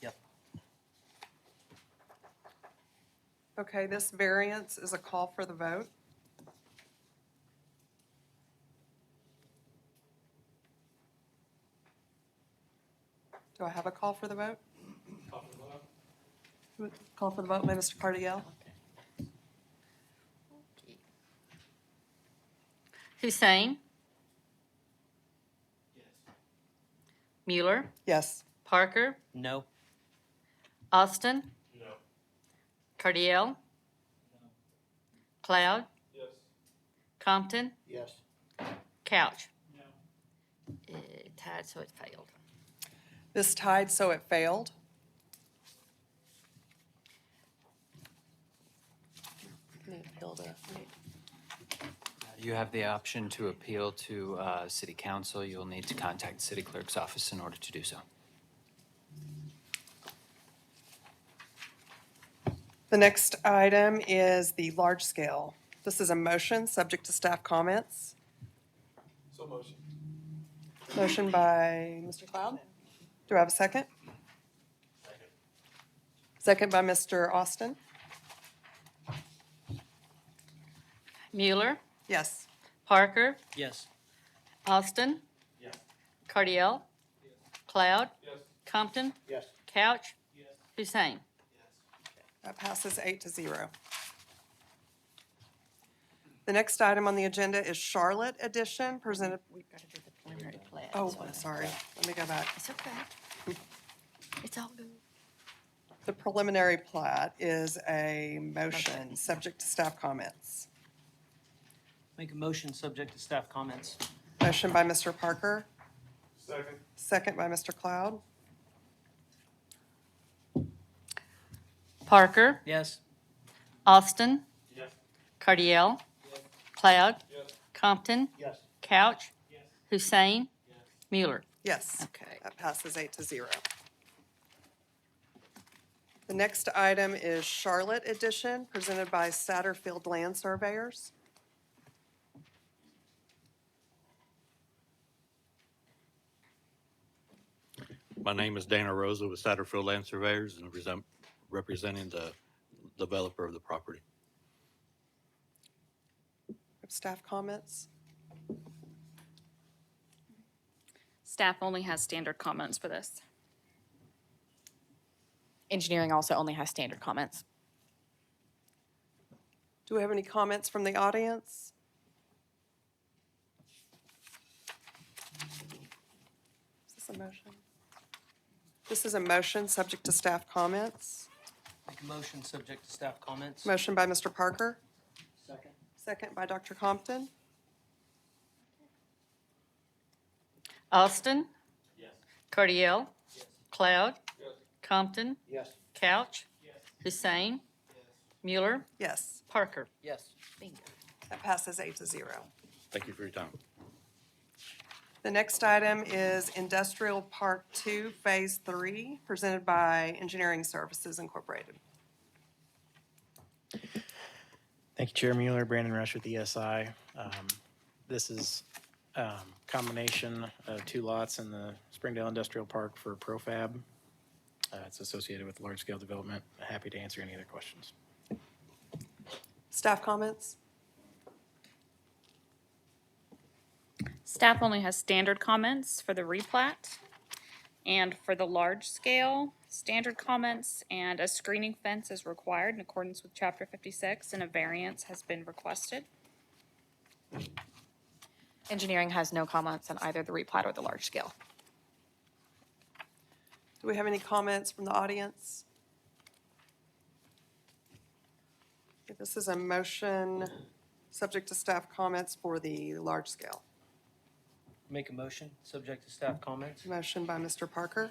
yep. Okay, this variance is a call for the vote. Do I have a call for the vote? Call for the vote by Mr. Cardiel. Hussein? Mueller? Yes. Parker? No. Austin? No. Cardiel? No. Cloud? Yes. Compton? Yes. Couch? No. Tied, so it failed. This tied, so it failed. You have the option to appeal to city council. You'll need to contact the city clerk's office in order to do so. The next item is the large scale. This is a motion, subject to staff comments. So motion. Motion by Mr. Cloud. Do I have a second? Second by Mr. Austin. Mueller? Yes. Parker? Yes. Austin? Yes. Cardiel? Cloud? Yes. Compton? Yes. Couch? Hussein? That passes 8-0. The next item on the agenda is Charlotte Edition, presented, We've got to do the preliminary plat. oh, I'm sorry, let me go back. It's okay. It's all good. The preliminary plat is a motion, subject to staff comments. Make a motion subject to staff comments. Motion by Mr. Parker, Second. second by Mr. Cloud. Parker? Yes. Austin? Yes. Cardiel? Cloud? Yes. Compton? Yes. Couch? Hussein? Mueller? Yes. Okay. That passes 8-0. The next item is Charlotte Edition, presented by Satterfield Land Surveyors. My name is Dana Rosa with Satterfield Land Surveyors and representing the developer of the property. staff comments? Staff only has standard comments for this. Engineering also only has standard comments. Do we have any comments from the audience? Is this a motion? This is a motion subject to staff comments. Make a motion subject to staff comments. Motion by Mr. Parker, Second. second by Dr. Compton. Austin? Yes. Cardiel? Yes. Cloud? Yes. Compton? Yes. Couch? Yes. Hussein? Yes. Mueller? Yes, Parker? Yes. Bingo. that passes 8-0. Thank you for your time. The next item is Industrial Park 2, Phase 3, presented by Engineering Services Incorporated. Thank you, Chair Mueller, Brandon Rush with ESI. This is combination of 2 lots in the Springdale Industrial Park for Profab. It's associated with large-scale development. Happy to answer any other questions. Staff comments? Staff only has standard comments for the replat. And for the large scale, standard comments and a screening fence is required in accordance with Chapter 56, and a variance has been requested. Engineering has no comments on either the replat or the large scale. Do we have any comments from the audience? Okay, this is a motion subject to staff comments for the large scale. Make a motion subject to staff comments. Motion by Mr. Parker.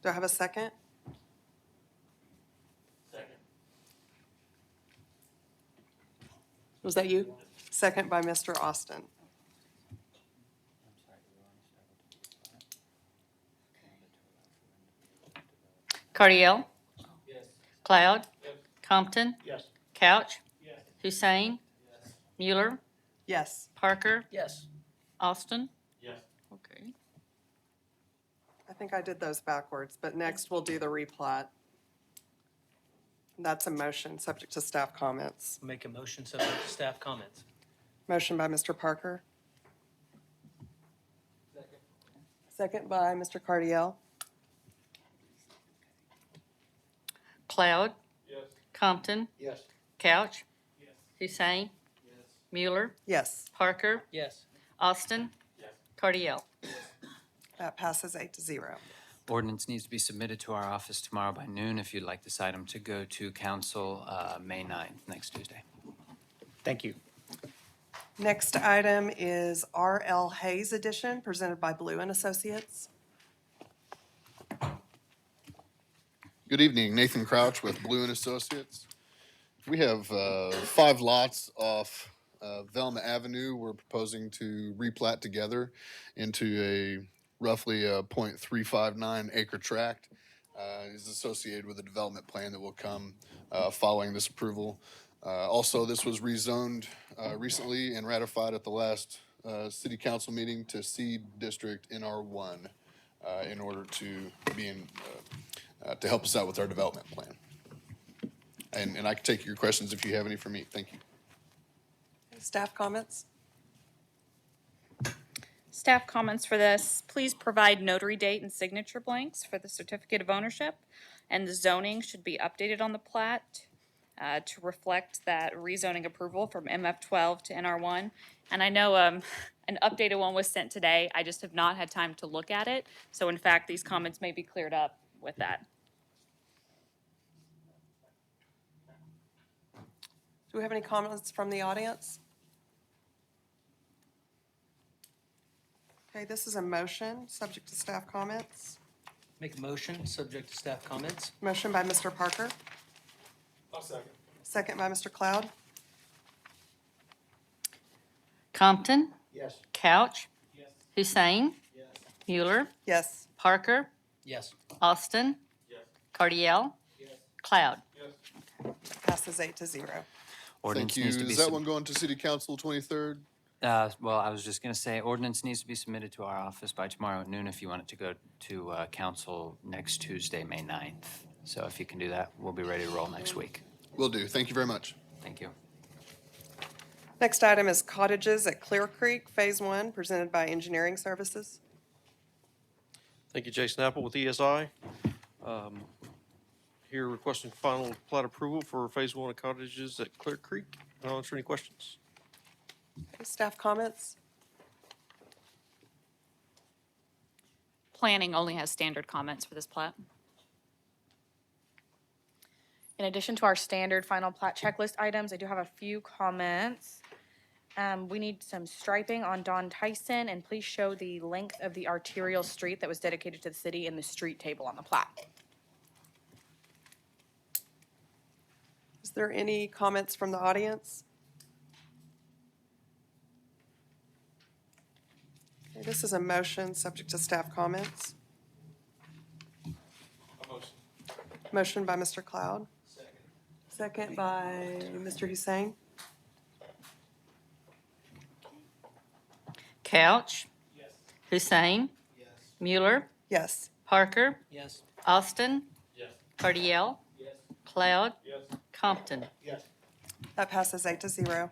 Do I have a second? Second. Was that you? Second by Mr. Austin. Cardiel? Yes. Cloud? Yes. Compton? Yes. Couch? Yes. Hussein? Yes. Mueller? Yes, Parker? Yes. Austin? Yes. Okay. I think I did those backwards, but next we'll do the replat. That's a motion subject to staff comments. Make a motion subject to staff comments. Motion by Mr. Parker. Second. Second by Mr. Cardiel. Cloud? Yes. Compton? Yes. Couch? Yes. Hussein? Yes. Mueller? Yes, Parker? Yes. Austin? Yes. Cardiel? that passes 8-0. Ordinance needs to be submitted to our office tomorrow by noon if you'd like this item to go to council May 9th, next Tuesday. Thank you. Next item is R.L. Hayes Edition, presented by Blue and Associates. Good evening, Nathan Crouch with Blue and Associates. We have 5 lots off Velma Avenue. We're proposing to replat together into a roughly 0.359 acre tract. Is associated with a development plan that will come following this approval. Also, this was rezoned recently and ratified at the last city council meeting to C District NR1 in order to be in to help us out with our development plan. And I can take your questions if you have any for me. Thank you. Staff comments? Staff comments for this, please provide notary date and signature blanks for the certificate of ownership, and the zoning should be updated on the plat to reflect that rezoning approval from MF12 to NR1. And I know an updated one was sent today. I just have not had time to look at it. So in fact, these comments may be cleared up with that. Do we have any comments from the audience? Okay, this is a motion, subject to staff comments. Make a motion subject to staff comments. Motion by Mr. Parker, I'll second. second by Mr. Cloud. Compton? Yes. Couch? Yes. Hussein? Yes. Mueller? Yes, Parker? Yes. Austin? Yes. Cardiel? Yes. Cloud? Yes. passes 8-0. Ordinance Thank you. needs to be Is that sub- one going to city council 23rd? Well, I was just going to say, ordinance needs to be submitted to our office by tomorrow at noon if you want it to go to council next Tuesday, May 9th. So if you can do that, we'll be ready to roll next week. Will do. Thank you very much. Thank you. Next item is cottages at Clear Creek, Phase 1, presented by Engineering Services. Thank you, Jason Apple with ESI. Here requesting final plat approval for Phase 1 of cottages at Clear Creek. I'll answer any questions. Okay, staff comments? Planning only has standard comments for this plat. In addition to our standard final plat checklist items, I do have a few comments. We need some striping on Don Tyson, and please show the length of the arterial street that was dedicated to the city in the street table on the plat. Is there any comments from the audience? Okay, this is a motion subject to staff comments. Motion by Mr. Cloud. Second by Mr. Hussein. Couch. Hussein. Mueller. Yes. Parker. Yes. Austin. Cardiel. Cloud. Compton. That passes 8-0.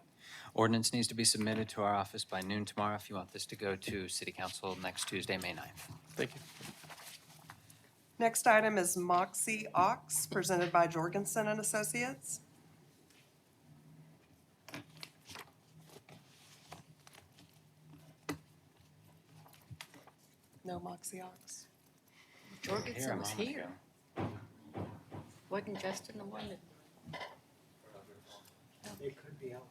Ordinance needs to be submitted to our office by noon tomorrow if you want this to go to City Council next Tuesday, May 9th. Thank you. Next item is Moxie Ox, presented by Jorgensen and Associates. No Moxie Ox. Jorgensen was here. Wasn't Justin the one that? It could be out.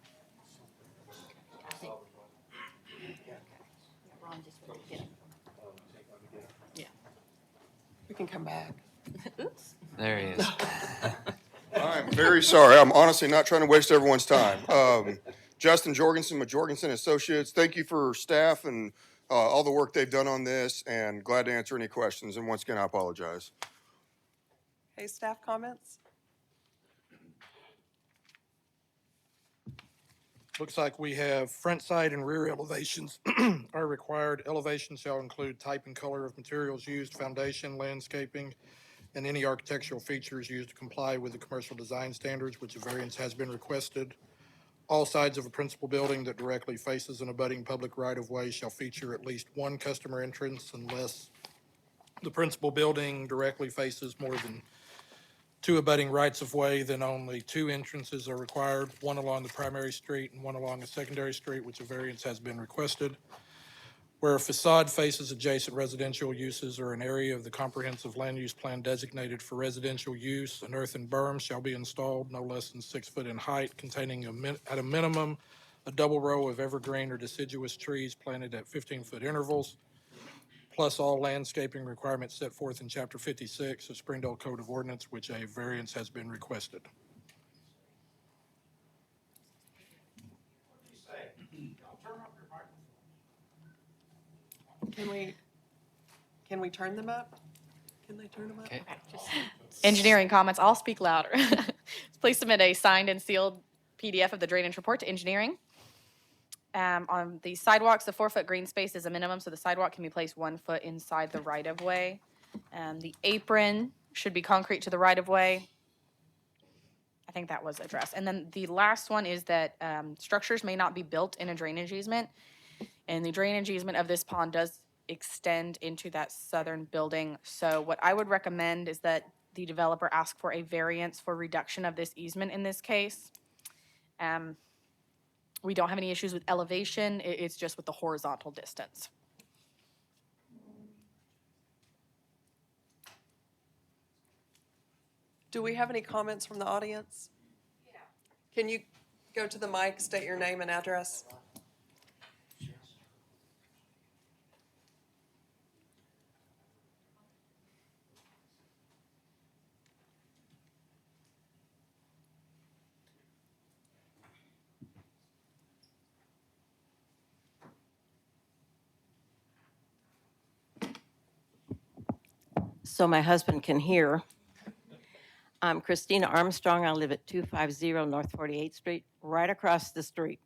Ron just went to get him. Yeah. We can come back. Oops. There he is. I'm very sorry. I'm honestly not trying to waste everyone's time. Justin Jorgensen with Jorgensen Associates, thank you for staff and all the work they've done on this, and glad to answer any questions. And once again, I apologize. Okay, staff comments? Looks like we have front side and rear elevations are required. Elevations shall include type and color of materials used, foundation, landscaping, and any architectural features used to comply with the commercial design standards, which a variance has been requested. All sides of a principal building that directly faces an abutting public right-of-way shall feature at least one customer entrance unless the principal building directly faces more than two abutting rights-of-way, then only two entrances are required, one along the primary street and one along a secondary street, which a variance has been requested. Where a facade faces adjacent residential uses or an area of the comprehensive land use plan designated for residential use, an earthen berm shall be installed no less than 6 foot in height, containing at a minimum a double row of evergreen or deciduous trees planted at 15-foot intervals, plus all landscaping requirements set forth in Chapter 56 of Springdale Code of Ordinance, which a variance has been requested. Can we turn them up? Can they turn them up? Okay. Engineering comments, I'll speak louder. Please submit a signed and sealed PDF of the drainage report to engineering. On the sidewalks, the 4-foot green space is a minimum, so the sidewalk can be placed 1 foot inside the right-of-way. The apron should be concrete to the right-of-way. I think that was addressed. And then the last one is that structures may not be built in a drainage easement. And the drainage easement of this pond does extend into that southern building. So what I would recommend is that the developer ask for a variance for reduction of this easement in this case. We don't have any issues with elevation, it's just with the horizontal distance. Do we have any comments from the audience? Yeah. Can you go to the mic, state your name and address? So my husband can hear. I'm Christina Armstrong. I live at 250 North 48th Street, right across the street.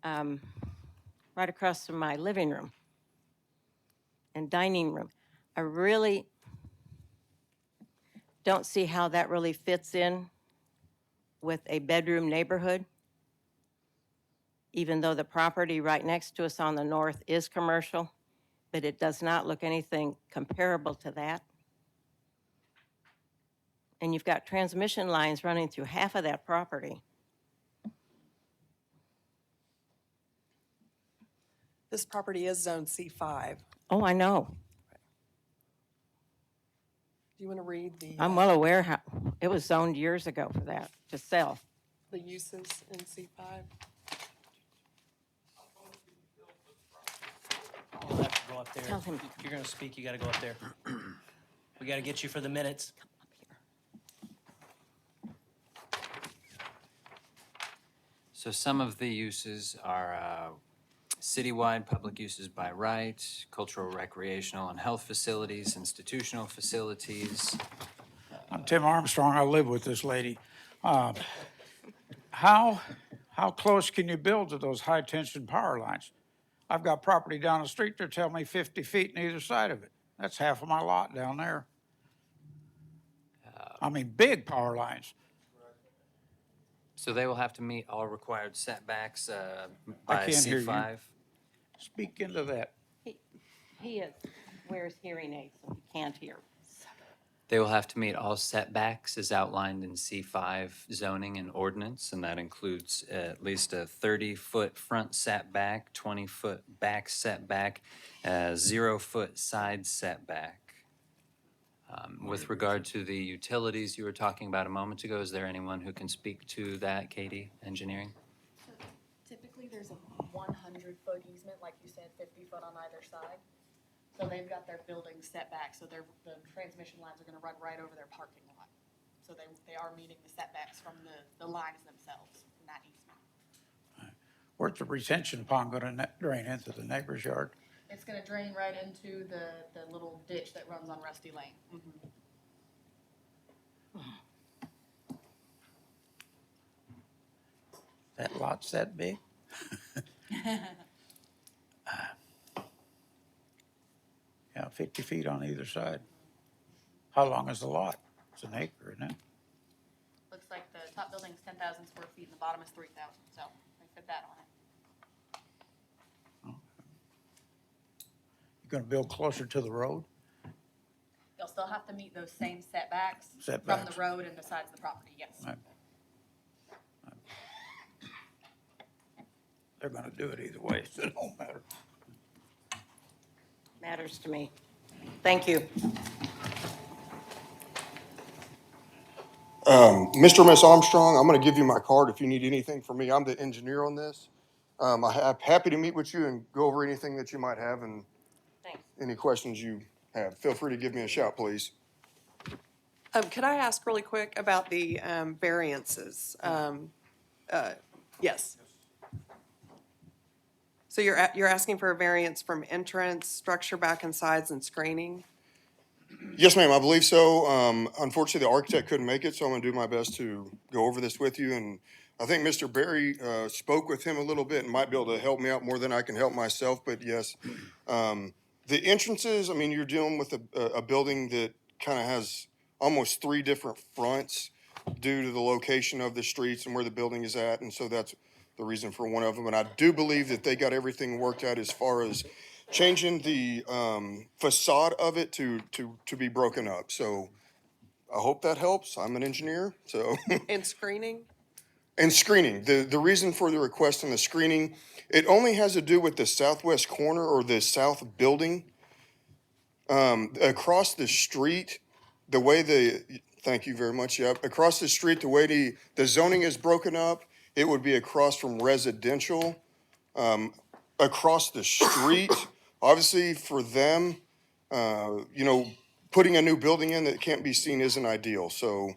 Right across from my living room and dining room. I really don't see how that really fits in with a bedroom neighborhood. even though the property right next to us on the north is commercial, but it does not look anything comparable to that. And you've got transmission lines running through half of that property. This property is zone C5. Oh, I know. Do you want to read the? I'm well aware how, it was zoned years ago for that, to sell. The uses in C5? You'll have to go up there. Tell him. If you're gonna speak, you gotta go up there. We gotta get you for the minutes. So some of the uses are citywide public uses by right, cultural, recreational, and health facilities, institutional facilities. I'm Tim Armstrong. I live with this lady. How close can you build to those high-tension power lines? I've got property down the street. They're telling me 50 feet on either side of it. That's half of my lot down there. I mean, big power lines. So they will have to meet all required setbacks I by can't hear you. C5. Speak into that. He wears hearing aids, so he can't hear. They will have to meet all setbacks as outlined in C5 zoning and ordinance, and that includes at least a 30-foot front setback, 20-foot back setback, 0-foot side setback. With regard to the utilities you were talking about a moment ago, is there anyone who can speak to that, Katie, engineering? Typically, there's a 100-foot easement, like you said, 50 foot on either side. So they've got their building set back, so the transmission lines are gonna run right over their parking lot. So they are meeting the setbacks from the lines themselves in that easement. Where's the retention pond gonna drain into the neighbor's yard? It's gonna drain right into the little ditch that runs on Rusty Lane. That lot's that big? Yeah, 50 feet on either side. How long is the lot? It's an acre, isn't it? Looks like the top building's 10,000 square feet and the bottom is 3,000, so they fit that on it. You're gonna build closer to the road? They'll still have to meet those same setbacks from Setbacks. the road and the sides of the property, yes. Right. They're gonna do it either way, so it don't matter. Matters to me. Thank you. Mr. and Miss Armstrong, I'm going to give you my card if you need anything from me. I'm the engineer on this. I'm happy to meet with you and go over anything that you might have and Thanks. any questions you have. Feel free to give me a shout, please. Could I ask really quick about the variances? Yes. So you're asking for a variance from entrance, structure back and sides, and screening? Yes, ma'am, I believe so. Unfortunately, the architect couldn't make it, so I'm going to do my best to go over this with you. And I think Mr. Berry spoke with him a little bit and might be able to help me out more than I can help myself. But yes, the entrances, I mean, you're dealing with a building that kind of has almost 3 different fronts due to the location of the streets and where the building is at. And so that's the reason for one of them. And I do believe that they got everything worked out as far as changing the facade of it to be broken up. So I hope that helps. I'm an engineer, so. And screening? And screening, the reason for the request on the screening, it only has to do with the southwest corner or the south building. Across the street, the way thank you very much, yep. Across the street, the way the zoning is broken up, it would be across from residential. Across the street, obviously for them, putting a new building in that can't be seen isn't ideal. So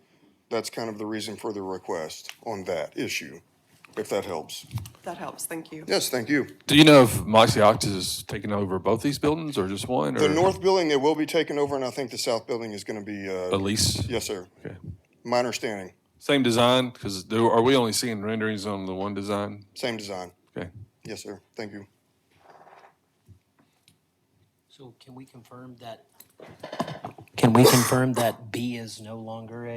that's kind of the reason for the request on that issue, if that helps. That helps, thank you. Yes, thank you. Do you know if Moxie Ox is taking over both these buildings or just one? The or north building, they will be taken over, and I think the south building is going to be. a lease? Yes, sir. Okay. My understanding. Same design? Because are we only seeing renderings on the one design? Same design. Okay. Yes, sir. Thank you. So can we confirm that B is no longer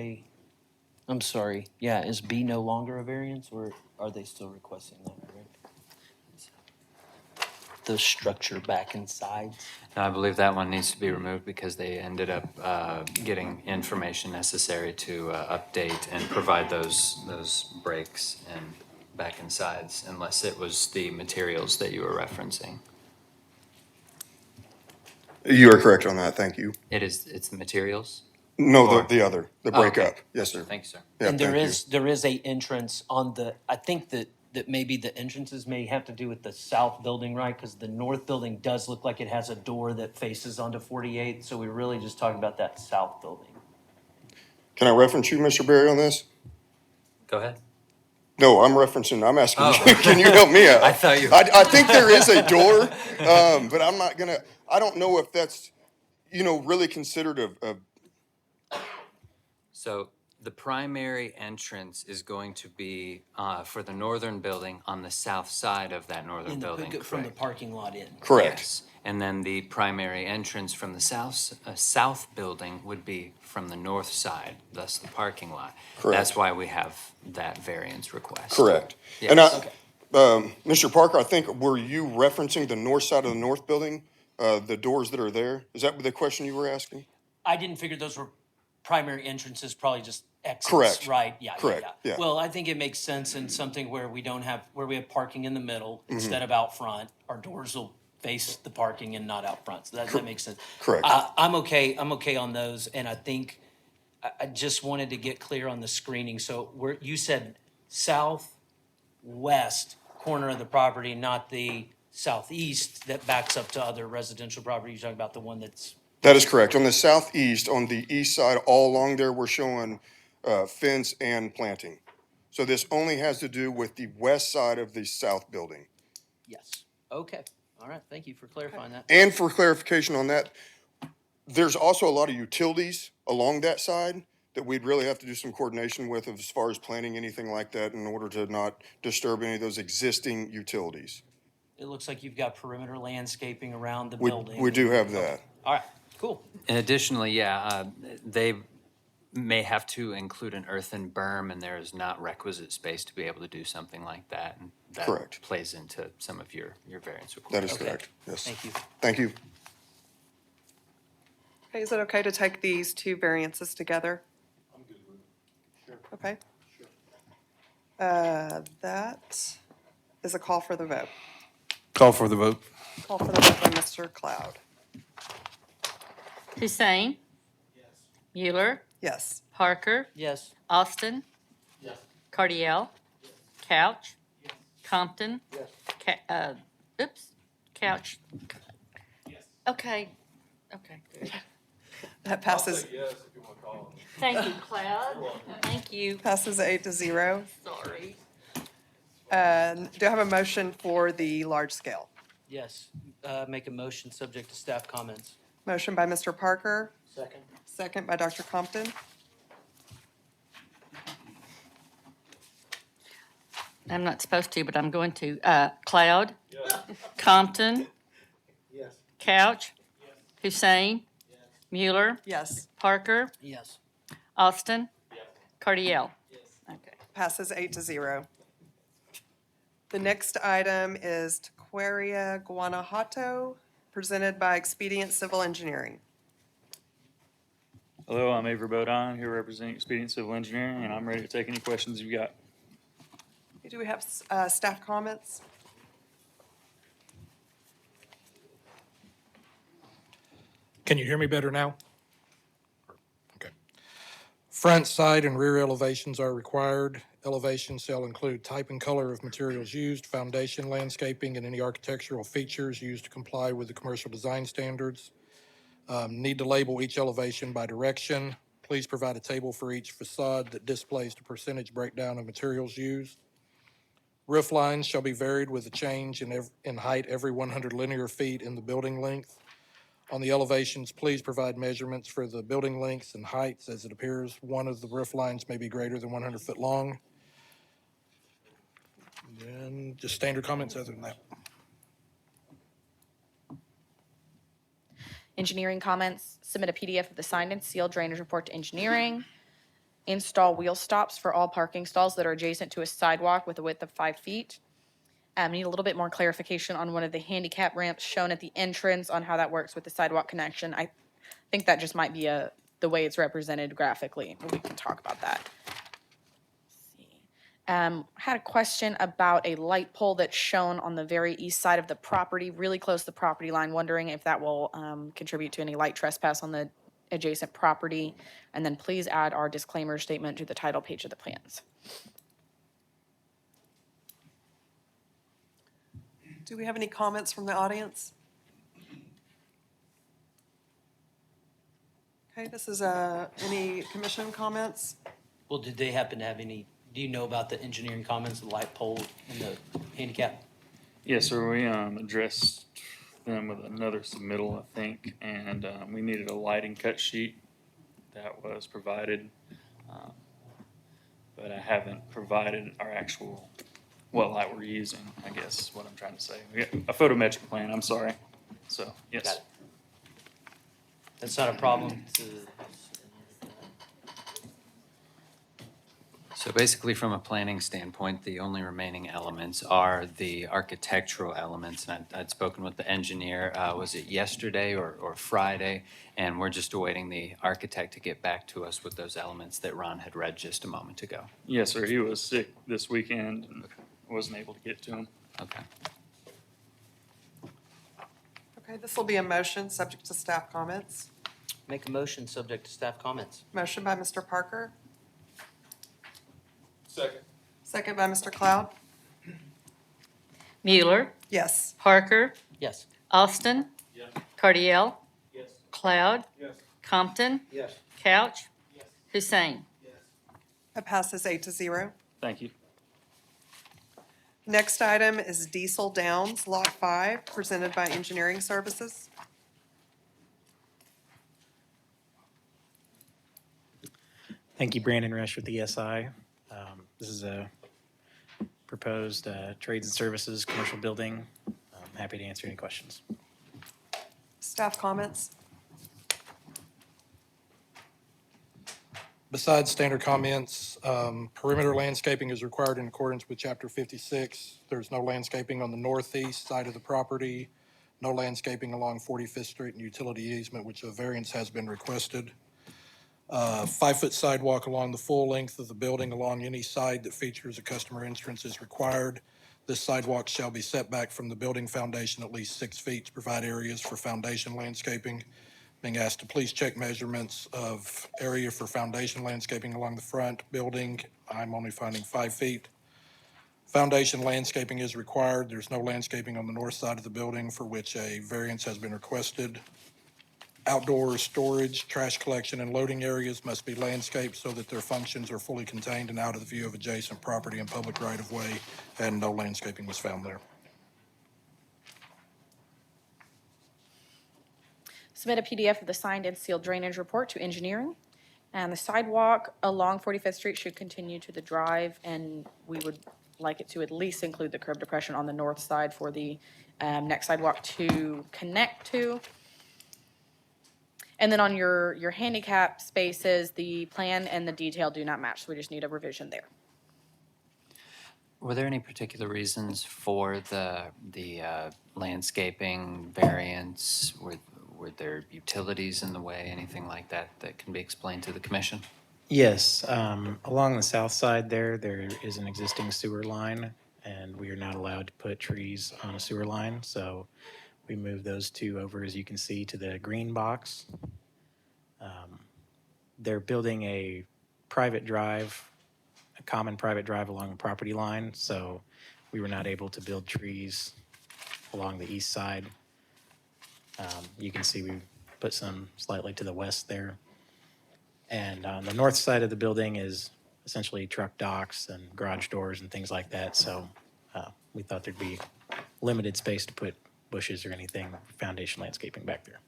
I'm sorry, yeah, is B no longer a variance, or are they still requesting that, correct? the structure back and sides? No, I believe that one needs to be removed because they ended up getting information necessary to update and provide those breaks and back and sides, unless it was the materials that you were referencing. You are correct on that, thank you. It's the materials? No, Or- the other, the Oh, okay. breakup. Yes, sir. Thank you, sir. Yeah, And there thank you. there is a entrance on the, I think that maybe the entrances may have to do with the south building, right? Because the north building does look like it has a door that faces onto 48, so we're really just talking about that south building. Can I reference you, Mr. Berry, on this? Go ahead. No, I'm asking Oh. you, can you help me out? I thought you- I think there is a door, but I'm not gonna, I don't know if that's, really considered a So the primary entrance is going to be for the northern building on the south side of that northern In the, building, from the correct? parking lot in. correct. Yes. And then the primary entrance from the south building would be from the north side, thus the parking lot. Correct. That's why we have that variance request. Correct. Yes. And Mr. Parker, I think, were you referencing the north side of the north building? The doors that are there? Is that the question you were asking? I didn't figure those were primary entrances, probably just exits. Correct. Right, yeah, Correct, yeah. yeah. Well, I think it makes sense in something where we don't have, where we have parking in the middle Mm-hmm. instead of out front. Our doors will face the parking and not out front, so that makes sense. Correct. I'm okay on those, and I think, I just wanted to get clear on the screening. So you said southwest corner of the property, not the southeast that backs up to other residential property. You're talking about the one that's, That is correct. On the southeast, on the east side, all along there, we're showing fence and planting. So this only has to do with the west side of the south building. yes, okay. All right, thank you for clarifying that. And for clarification on that, there's also a lot of utilities along that side that we'd really have to do some coordination with as far as planning anything like that in order to not disturb any of those existing utilities. It looks like you've got perimeter landscaping around the We, building. we do have that. All right, cool. And additionally, they may have to include an earthen berm, and there is not requisite space to be able to do something like that. And that Correct. plays into some of your variance That requirements. is Okay. correct. Yes. Thank you. Thank you. Okay, is it okay to take these two variances together? I'm good with it. Sure. Okay. That is a call for the vote. Call for the vote. Call for the vote by Mr. Cloud. Hussein. Mueller. Yes. Parker. Yes. Austin. Cardiel. Couch. Compton. Couch. Okay, good. That passes, Thank you, Cloud. Thank you. passes 8-0. Sorry. Do I have a motion for the large scale? Yes, make a motion subject to staff comments. Motion by Mr. Parker, Second. second by Dr. Compton. I'm not supposed to, but I'm going to. Cloud? Compton? Couch? Hussein? Mueller? Yes. Parker? Yes. Austin? Cardiel? Okay. Passes 8-0. The next item is Tequeria Guanajuato, presented by Expedient Civil Engineering. Hello, I'm Avery Bodine, here representing Expedient Civil Engineering, and I'm ready to take any questions you've got. Do we have staff comments? Can you hear me better now? Okay. Front, side, and rear elevations are required. Elevations shall include type and color of materials used, foundation, landscaping, and any architectural features used to comply with the commercial design standards. Need to label each elevation by direction. Please provide a table for each facade that displays the percentage breakdown of materials used. Roof lines shall be varied with a change in height every 100 linear feet in the building length. On the elevations, please provide measurements for the building lengths and heights as it appears one of the roof lines may be greater than 100 foot long. And just standard comments other than that. Engineering comments, submit a PDF of the signed and sealed drainage report to engineering. Install wheel stops for all parking stalls that are adjacent to a sidewalk with a width of 5 feet. Need a little bit more clarification on one of the handicap ramps shown at the entrance on how that works with the sidewalk connection. I think that just might be the way it's represented graphically, but we can talk about that. Had a question about a light pole that's shown on the very east side of the property, really close to the property line, wondering if that will contribute to any light trespass on the adjacent property. And then please add our disclaimer statement to the title page of the plans. Do we have any comments from the audience? Okay, this is any commission comments? Well, did they happen to have any, do you know about the engineering comments, the light pole and the handicap? Yes, sir, we addressed them with another submittal, I think, and we needed a lighting cut sheet that was provided. But I haven't provided our actual, what light we're using, I guess is what I'm trying to say. We got a photometric plan, I'm sorry. So, Got yes. it. That's not a problem to, So basically, from a planning standpoint, the only remaining elements are the architectural elements. And I'd spoken with the engineer, was it yesterday or Friday? And we're just awaiting the architect to get back to us with those elements that Ron had read just a moment ago. Yes, sir, he was sick this weekend and wasn't able to get to him. Okay. Okay, this will be a motion, subject to staff comments. make a motion subject to staff comments. Motion by Mr. Parker, Second. second by Mr. Cloud. Mueller, Yes. Parker, Yes. Austin, Yes. Cardiel, Yes. Cloud, Yes. Compton, Yes. Couch, Yes. Hussein. It passes 8-0. Thank you. Next item is Diesel Downs, Lot 5, presented by Engineering Services. Thank you, Brandon Resch with ESI. This is a proposed trades and services commercial building. I'm happy to answer any questions. Staff comments? Besides standard comments, perimeter landscaping is required in accordance with Chapter 56. There's no landscaping on the northeast side of the property, no landscaping along 45th Street and utility easement, which a variance has been requested. 5-foot sidewalk along the full length of the building along any side that features a customer entrance is required. This sidewalk shall be set back from the building foundation at least 6 feet to provide areas for foundation landscaping. Being asked to please check measurements of area for foundation landscaping along the front building. I'm only finding 5 feet. Foundation landscaping is required. There's no landscaping on the north side of the building for which a variance has been requested. Outdoor storage, trash collection, and loading areas must be landscaped so that their functions are fully contained and out of the view of adjacent property and public right-of-way, and no landscaping was found there. Submit a PDF of the signed and sealed drainage report to engineering. And the sidewalk along 45th Street should continue to the drive, and we would like it to at least include the curb depression on the north side for the next sidewalk to connect to. And then on your handicap spaces, the plan and the detail do not match, so we just need a revision there. Were there any particular reasons for the landscaping variance? Were there utilities in the way, anything like that that can be explained to the commission? Yes, along the south side there is an existing sewer line, and we are not allowed to put trees on a sewer line, so we moved those two over, as you can see, to the green box. They're building a private drive, a common private drive along the property line, so we were not able to build trees along the east side. You can see we put some slightly to the west there. And on the north side of the building is essentially truck docks and garage doors and things like that, so we thought there'd be limited space to put bushes or anything, foundation landscaping back there.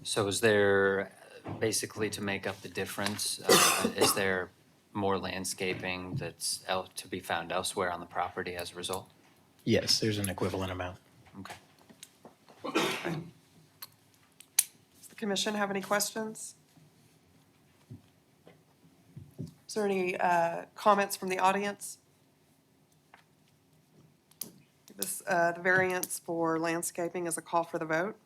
So is there, basically to make up the difference, is there more landscaping that's to be found elsewhere on the property as a result? Yes, there's an equivalent amount. Okay. Does the commission have any questions? Is there any comments from the audience? the variance for landscaping is a call for the vote.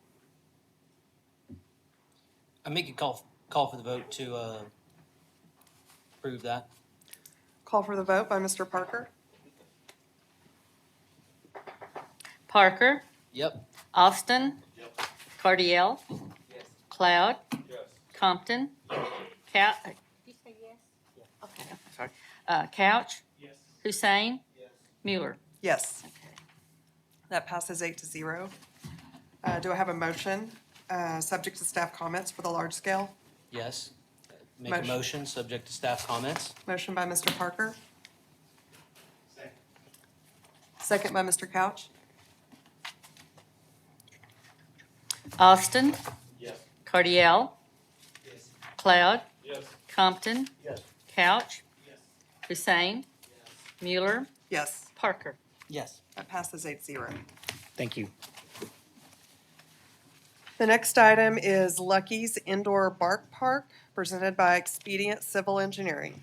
I make a call for the vote to approve that. Call for the vote by Mr. Parker. Parker, Yep. Austin. Cardiel. Cloud. Compton. Couch. Did you say yes? Okay, sorry. Couch. Hussein. Mueller. Yes. That passes 8-0. Do I have a motion, subject to staff comments for the large scale? Yes. Make a Motion. motion, subject to staff comments. Motion by Mr. Parker. Second by Mr. Couch. Austin. Cardiel. Cloud. Compton. Couch. Hussein. Mueller. Yes. Parker. Yes. That passes 8-0. Thank you. The next item is Lucky's Indoor Bark Park, presented by Expedient Civil Engineering.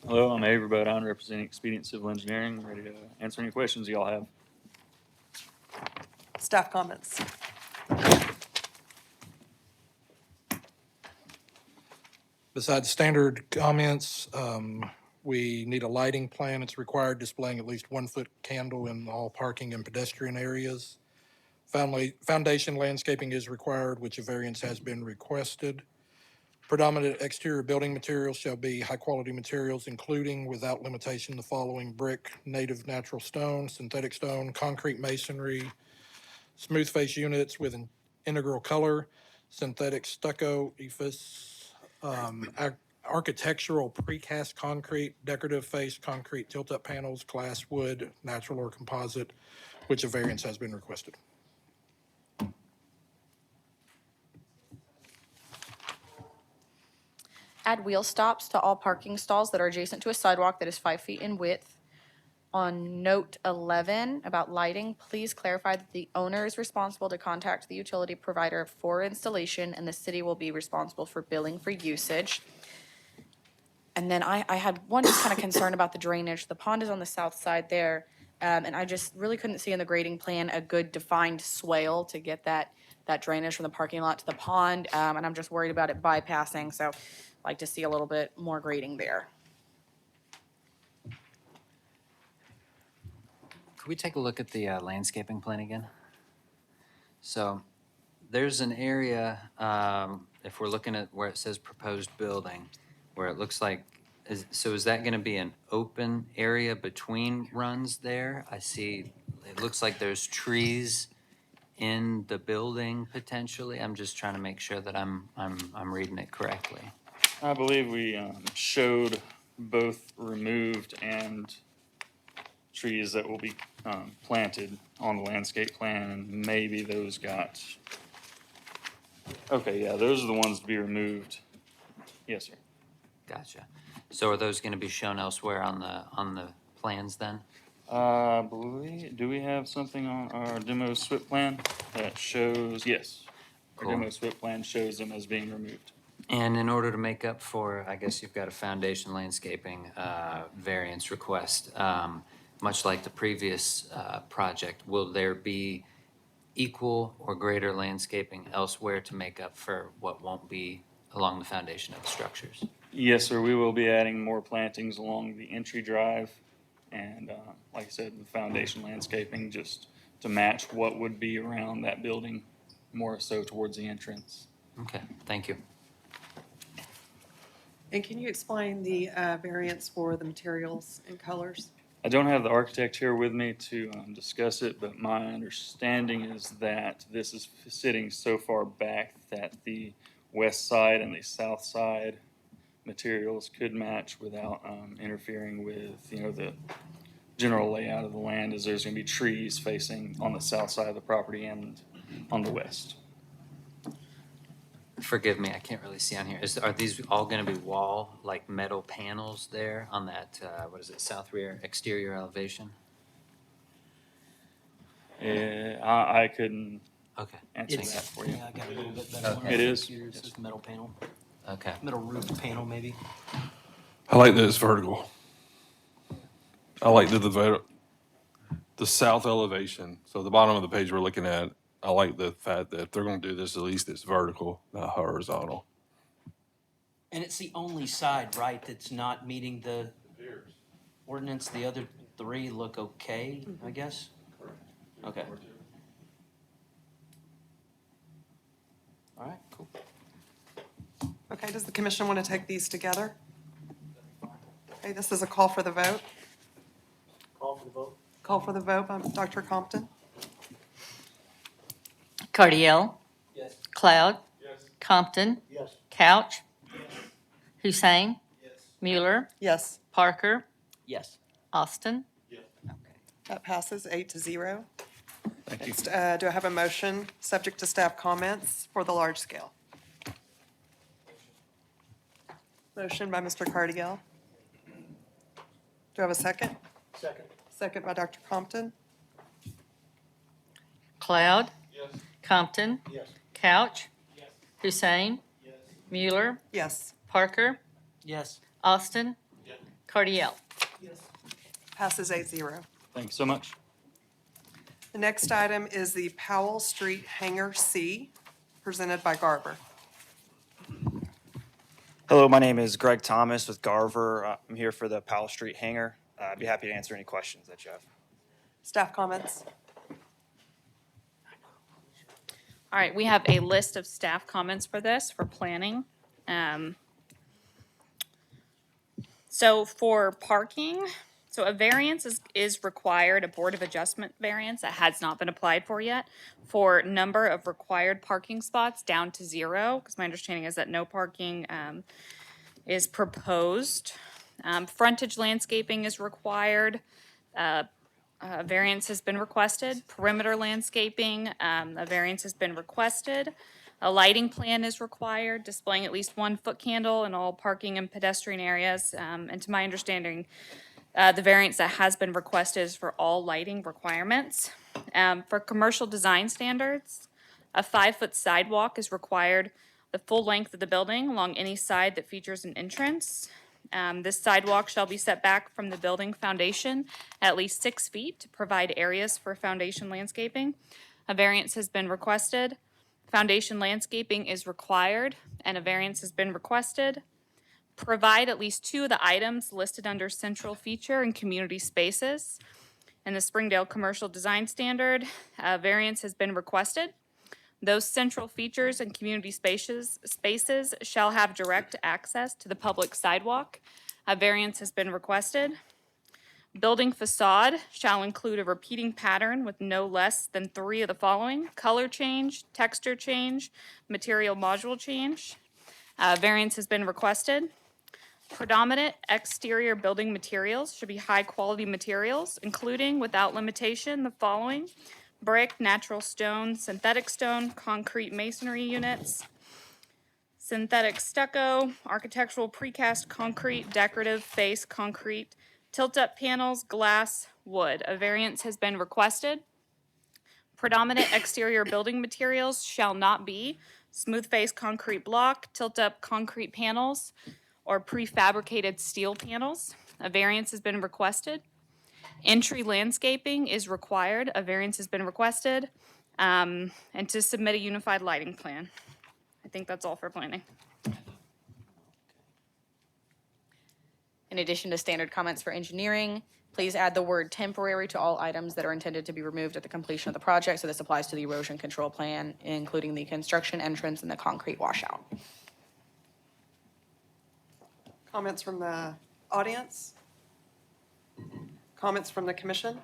Hello, I'm Avery Bodine, representing Expedient Civil Engineering, ready to answer any questions y'all have. Staff comments. Besides standard comments, we need a lighting plan. It's required displaying at least 1-foot candle in all parking and pedestrian areas. Foundation landscaping is required, which a variance has been requested. Predominant exterior building materials shall be high-quality materials, including without limitation the following: brick, native natural stone, synthetic stone, concrete masonry, smooth face units with an integral color, synthetic stucco, EIFS, architectural precast concrete, decorative face concrete, tilt-up panels, glass, wood, natural or composite, which a variance has been requested. Add wheel stops to all parking stalls that are adjacent to a sidewalk that is 5 feet in width. On note 11 about lighting, please clarify that the owner is responsible to contact the utility provider for installation, and the city will be responsible for billing for usage. And then I had one just kind of concern about the drainage. The pond is on the south side there, and I just really couldn't see in the grading plan a good defined swale to get that drainage from the parking lot to the pond, and I'm just worried about it bypassing, so I'd like to see a little bit more grading there. Could we take a look at the landscaping plan again? So there's an area, if we're looking at where it says proposed building, where it looks like, is that going to be an open area between runs there? I see, it looks like there's trees in the building potentially. I'm just trying to make sure that I'm reading it correctly. I believe we showed both removed and trees that will be planted on the landscape plan, and maybe those got, okay, yeah, those are the ones to be removed. Yes, sir. Gotcha. So are those going to be shown elsewhere on the plans then? I believe, do we have something on our demo SWIP plan that shows, yes. Our Cool. demo SWIP plan shows them as being removed. And in order to make up for, I guess you've got a foundation landscaping variance request, much like the previous project, will there be equal or greater landscaping elsewhere to make up for what won't be along the foundation of the structures? Yes, sir, we will be adding more plantings along the entry drive. And like I said, the foundation landscaping just to match what would be around that building, more so towards the entrance. Okay, thank you. And can you explain the variance for the materials and colors? I don't have the architect here with me to discuss it, but my understanding is that this is sitting so far back that the west side and the south side materials could match without interfering with, the general layout of the land, as there's going to be trees facing on the south side of the property and on the west. Forgive me, I can't really see on here. Are these all going to be wall, like metal panels there on that, south rear exterior elevation? I couldn't Okay. answer It's- that for you. Yeah, I got a little bit better one. It is? Here, it's just metal panel, Okay. metal roof panel maybe. I like that it's vertical. I like the south elevation. So the bottom of the page we're looking at, I like the fact that if they're going to do this, at least it's vertical, not horizontal. And it's the only side, right, that's not meeting the ordinance. The other three look okay, I guess? Okay. All right, cool. Okay, does the commission want to take these together? Okay, this is a call for the vote. Call for the vote. Call for the vote by Dr. Compton. Cardiel. Yes. Cloud. Yes. Compton. Yes. Couch. Hussein. Mueller. Yes. Parker. Yes. Austin. That passes 8-0. Thank you. Next, do I have a motion, subject to staff comments, for the large scale? Motion by Mr. Cardiel. Do I have a second? Second. Second by Dr. Compton. Cloud. Yes. Compton. Yes. Couch. Hussein. Mueller. Yes. Parker. Yes. Austin. Cardiel. Passes 8-0. Thank you so much. The next item is the Powell Street Hangar C, presented by Garver. Hello, my name is Greg Thomas with Garver. I'm here for the Powell Street hangar. I'd be happy to answer any questions that you have. Staff comments? All right, we have a list of staff comments for this, for planning. So for parking, so a variance is required, a Board of Adjustment variance that has not been applied for yet, for number of required parking spots down to 0, because my understanding is that no parking is proposed. Frontage landscaping is required. A variance has been requested. Perimeter landscaping, a variance has been requested. A lighting plan is required, displaying at least 1 foot candle in all parking and pedestrian areas. And to my understanding, the variance that has been requested is for all lighting requirements. For commercial design standards, a 5-foot sidewalk is required the full length of the building along any side that features an entrance. This sidewalk shall be set back from the building foundation at least 6 feet to provide areas for foundation landscaping. A variance has been requested. Foundation landscaping is required, and a variance has been requested. Provide at least 2 of the items listed under central feature and community spaces. In the Springdale Commercial Design Standard, a variance has been requested. Those central features and community spaces shall have direct access to the public sidewalk. A variance has been requested. Building facade shall include a repeating pattern with no less than 3 of the following: color change, texture change, material module change. Variance has been requested. Predominant exterior building materials should be high-quality materials, including, without limitation, the following: brick, natural stone, synthetic stone, concrete masonry units, synthetic stucco, architectural precast concrete, decorative face concrete, tilt-up panels, glass, wood. A variance has been requested. Predominant exterior building materials shall not be smooth face concrete block, tilt-up concrete panels, or prefabricated steel panels. A variance has been requested. Entry landscaping is required. A variance has been requested. And to submit a unified lighting plan. I think that's all for planning. In addition to standard comments for engineering, please add the word temporary to all items that are intended to be removed at the completion of the project. So this applies to the erosion control plan, including the construction entrance and the concrete washout. Comments from the audience? Comments from the commission?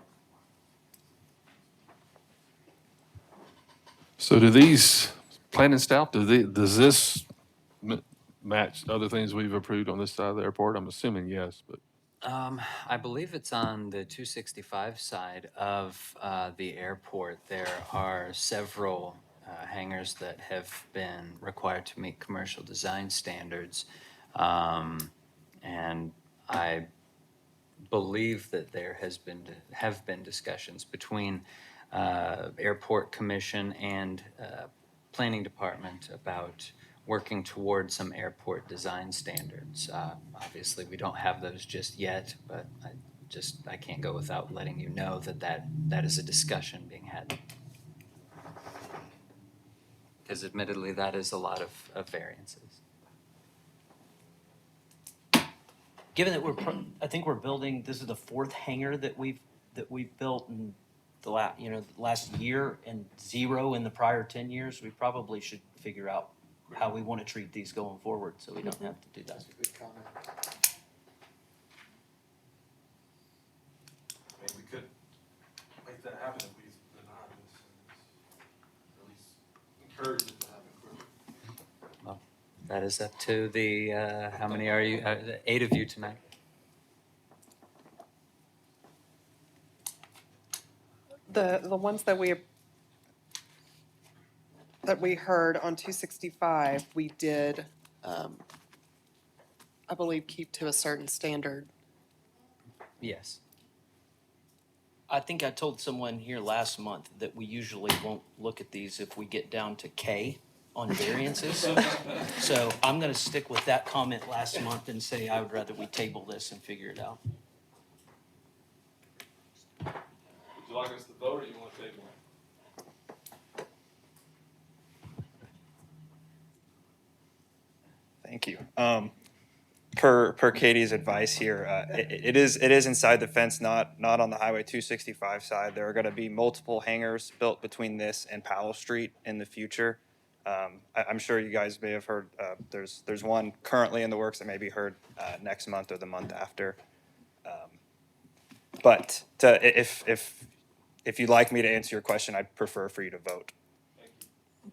So do these planning staff, does this match other things we've approved on this side of the airport? I'm assuming yes, but. I believe it's on the 265 side of the airport. There are several hangars that have been required to meet commercial design standards. And I believe that there have been discussions between Airport Commission and Planning Department about working toward some airport design standards. Obviously, we don't have those just yet, but I can't go without letting you know that is a discussion being had. Because admittedly, that is a lot of variances. Given that I think we're building, this is the fourth hangar that we've built in the last year and 0 in the prior 10 years, we probably should figure out how we want to treat these going forward, so we don't have to do that. That's a good comment. I mean, we could make that happen if we deny this, or at least encourage it to happen quickly. Well, that is up to the, how many are you? 8 of you tonight. The ones that we heard on 265, we did, I believe, keep to a certain standard. Yes. I think I told someone here last month that we usually won't look at these if we get down to K on variances. So I'm gonna stick with that comment last month and say I would rather we table this and figure it out. Would you like us to vote, or you want to table it? Thank you. Per Katie's advice here, it is inside the fence, not on the Highway 265 side. There are going to be multiple hangars built between this and Powell Street in the future. I'm sure you guys may have heard, there's one currently in the works that may be heard next month or the month after. But if you'd like me to answer your question, I'd prefer for you to vote.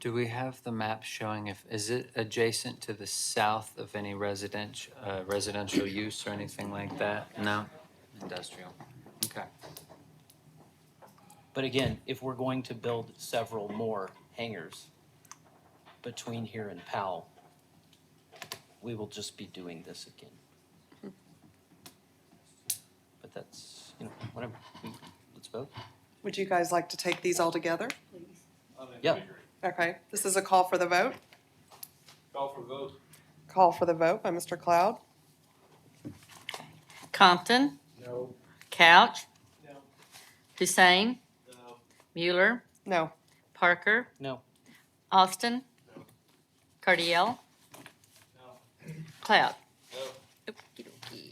Do we have the map showing is it adjacent to the south of any residential use or anything like that? No? Industrial. Okay. But again, if we're going to build several more hangars between here and Powell, we will just be doing this again. But that's, whatever. Let's vote. Would you guys like to take these all together? Yeah. Okay, this is a call for the vote. Call for vote. Call for the vote by Mr. Cloud. Compton. No. Couch. No. Hussein. No. Mueller. No. Parker. No. Austin. Cardiel. No. Cloud.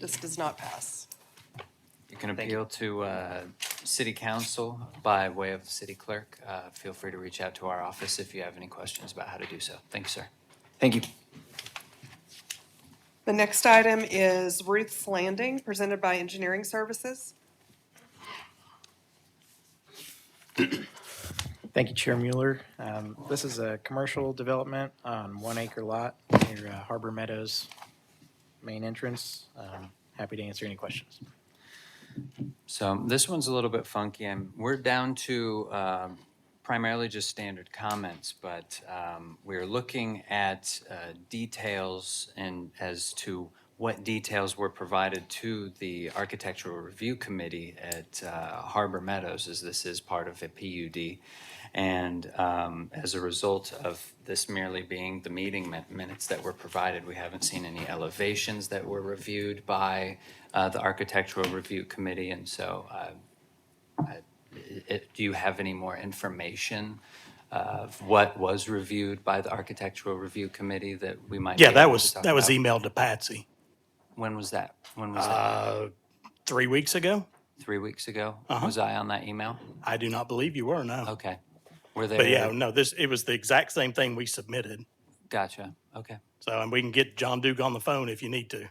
This does not pass. You can appeal to City Council by way of the City Clerk. Feel free to reach out to our office if you have any questions about how to do so. Thanks, sir. Thank you. The next item is Ruth's Landing, presented by Engineering Services. Thank you, Chair Mueller. This is a commercial development on 1 acre lot near Harbor Meadows main entrance. Happy to answer any questions. So this one's a little bit funky, and we're down to primarily just standard comments, but we're looking at details and as to what details were provided to the Architectural Review Committee at Harbor Meadows, as this is part of a PUD. And as a result of this merely being the meeting minutes that were provided, we haven't seen any elevations that were reviewed by the Architectural Review Committee. And so do you have any more information of what was reviewed by the Architectural Review Committee that we might be Yeah, that able was to talk that was about? emailed to Patsy When was that? When was that? 3 weeks ago. 3 weeks ago? Uh-huh. Was I on that email? I do not believe you were, no. Okay. Were there? But yeah, no, it was the exact same thing we submitted. Gotcha. Okay. So, and we can get John Duke on the phone if you need to.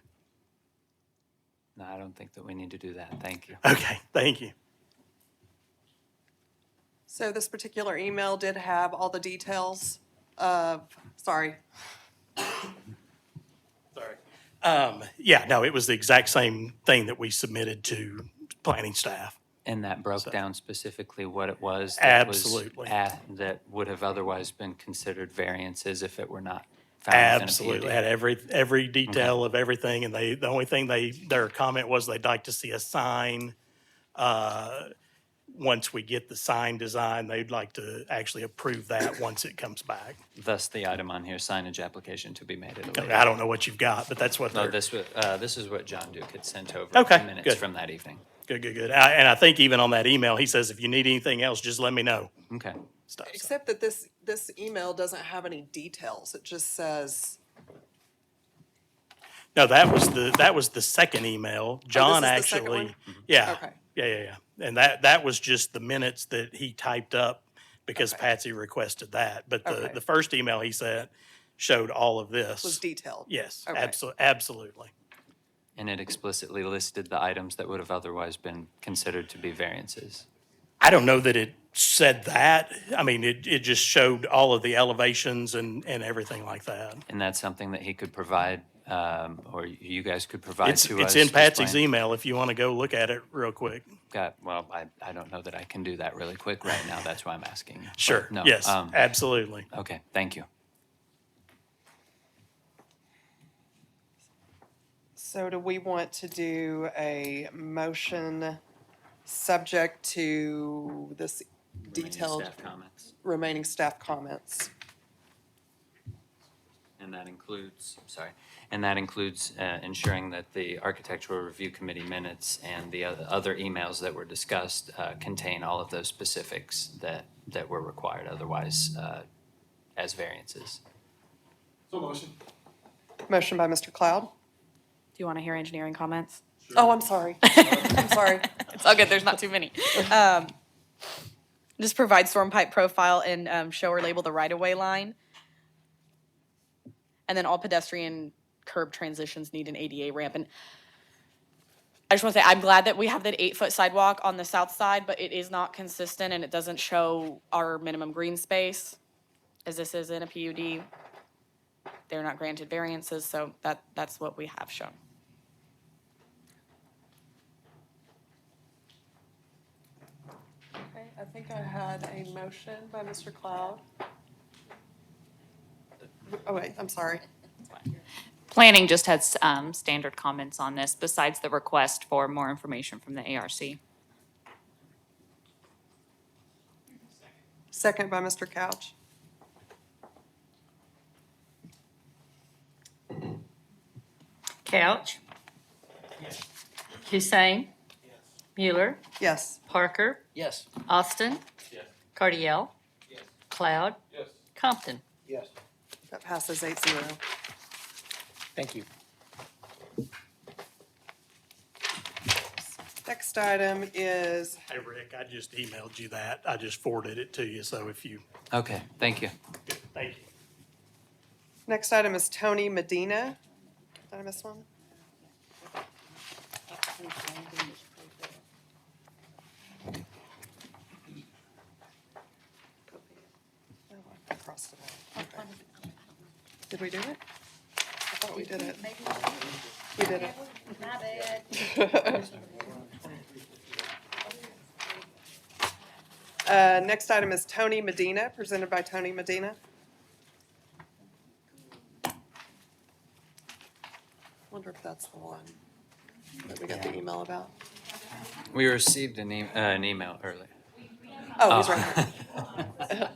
No, I don't think that we need to do that. Thank you. Okay, thank you. So this particular email did have all the details of, sorry. Sorry. Yeah, no, it was the exact same thing that we submitted to planning staff. And that broke down specifically what it was. Absolutely. That would have otherwise been considered variances if it were not found within a PUD. Absolutely, had every detail of everything, and the only thing their comment was they'd like to see a sign once we get the sign design, they'd like to actually approve that once it comes back. Thus, the item on here, signage application to be made at a I later. mean, I don't know what you've got, but that's what No, they're. this is what John Duke had sent over. Okay, The minutes good. from that evening. Good, good, good. And I think even on that email, he says, if you need anything else, just let me know. Okay. Stuff. So, Except that this email doesn't have any details. It just says, no, that was the second email. John is the second actually, one? yeah. Okay. Yeah. And that was just the minutes that he typed up because Okay. Patsy requested that. But Okay. the first email he sent showed all of this. was detailed. Yes, Okay. absolutely. And it explicitly listed the items that would have otherwise been considered to be variances. I don't know that it said that. I mean, it just showed all of the elevations and everything like that. And that's something that he could provide, or you guys could provide to us. It's in Patsy's displaying- email if you want to go look at it real quick. Well, I don't know that I can do that really quick right now. That's why I'm asking. But Sure, no, yes, absolutely. Okay, thank you. So do we want to do a motion subject to this detailed Staff comments. remaining staff comments? And that includes, ensuring that the Architectural Review Committee minutes and the other emails that were discussed contain all of those specifics that were required otherwise as variances. Motion by Mr. Cloud. Do you want to hear engineering comments? Oh, I'm sorry. I'm sorry. It's all good, there's not too many. Just provide storm pipe profile and show or label the right-of-way line. And then all pedestrian curb transitions need an ADA ramp. And I just want to say, I'm glad that we have that 8-foot sidewalk on the south side, but it is not consistent and it doesn't show our minimum green space, as this is in a PUD. They're not granted variances, so that's what we have shown. Okay, I think I had a motion by Mr. Cloud. Oh, wait, I'm sorry. Planning just has standard comments on this besides the request for more information from the ARC. Second by Mr. Couch. Couch. Hussein. Mueller. Yes. Parker. Yes. Austin. Cardiel. Cloud. Yes. Compton. Yes. That passes 8-0. Thank you. Next item is, Hey, Rick, I just emailed you that. I just forwarded it to you, so if you, Okay, thank you. thank you. next item is Tony Medina. Did I miss one? Oh, I crossed it out. Okay. Did we do it? I thought we did it. We did it. Next item is Tony Medina, presented by Tony Medina. Wonder if that's the one that we got the email about. We received an email earlier. Oh, he's right here.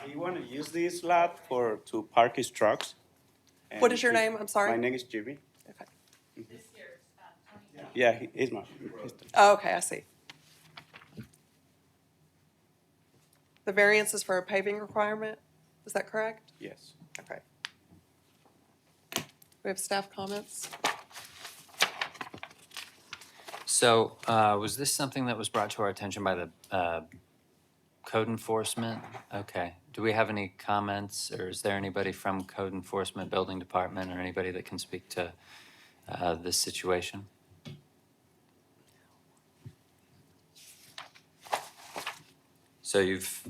We want to use this lot to park his trucks. What is your name? I'm sorry. My name is Jimmy. Okay. Yeah, he's my. Oh, okay, I see. The variance is for a paving requirement, is that correct? Yes. Okay. We have staff comments? So, was this something that was brought to our attention by the code enforcement? Okay. Do we have any comments, or is there anybody from code enforcement, building department, or anybody that can speak to this situation? So you've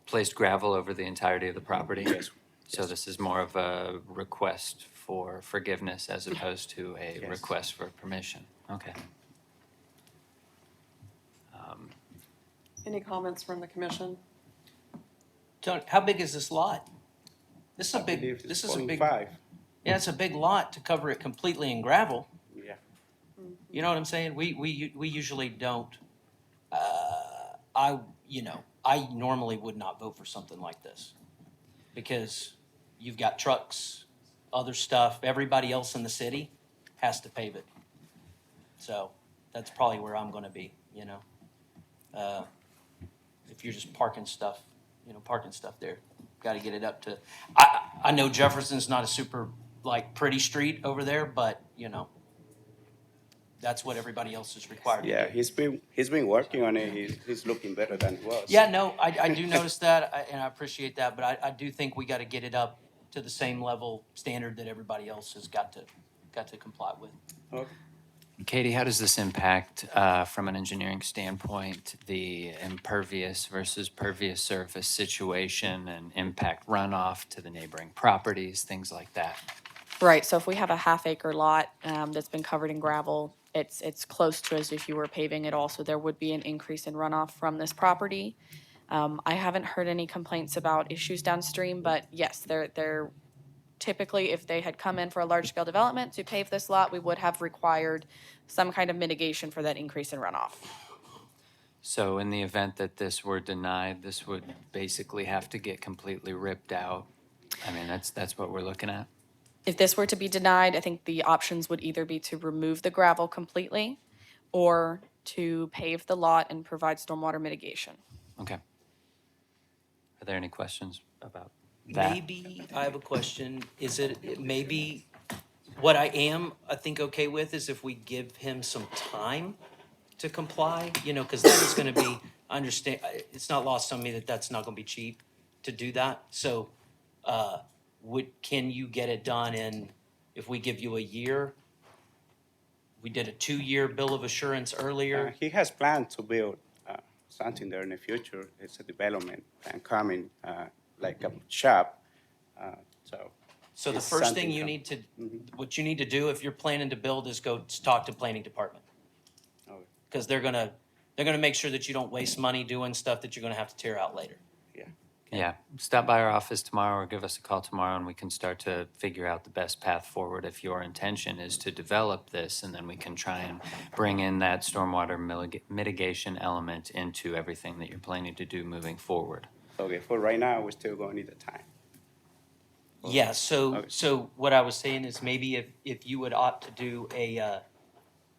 placed gravel over the entirety of the property? Yes. So this is more of a request for forgiveness as opposed to a Yes. request for permission? Okay. Any comments from the commission? Tony, how big is this lot? This is a I big, believe it's this is a big, 0.5. yeah, it's a big lot to cover it completely in gravel. Yeah. You know what I'm saying? We usually don't, I normally would not vote for something like this. Because you've got trucks, other stuff, everybody else in the city has to pave it. So that's probably where I'm gonna be, you know? If you're just parking stuff there, gotta get it up to, I know Jefferson's not a super, pretty street over there, but, that's what everybody else is required to do. Yeah, he's been working on it. He's looking better than he was. Yeah, no, I do notice that, and I appreciate that, but I do think we gotta get it up to the same level standard that everybody else has got to comply with. Okay. Katie, how does this impact, from an engineering standpoint, the impervious versus pervious surface situation and impact runoff to the neighboring properties, things like that? Right, so if we have a half-acre lot that's been covered in gravel, it's close to as if you were paving it all, so there would be an increase in runoff from this property. I haven't heard any complaints about issues downstream, but yes, they're typically, if they had come in for a large-scale development to pave this lot, we would have required some kind of mitigation for that increase in runoff. So in the event that this were denied, this would basically have to get completely ripped out? I mean, that's what we're looking at? If this were to be denied, I think the options would either be to remove the gravel completely or to pave the lot and provide stormwater mitigation. Okay. Are there any questions about that? Maybe I have a question. Is it maybe what I think okay with is if we give him some time to comply, because that is going to be, understand, it's not lost on me that that's not going to be cheap to do that. So, can you get it done in, if we give you a year? We did a 2-year bill of assurance earlier. He has planned to build something there in the future. It's a development and coming like a shop. So the it's first something thing you need to, what you need to do if you're planning to build is go talk to planning department. Okay. Because they're gonna make sure that you don't waste money doing stuff that you're gonna have to tear out later. Yeah, stop by our office tomorrow or give us a call tomorrow and we can start to figure out the best path forward if your intention is to develop this, and then we can try and bring in that stormwater mitigation element into everything that you're planning to do moving forward. Okay, for right now, we're still going to need the time. Yeah, so what I was saying is maybe if you would opt to do a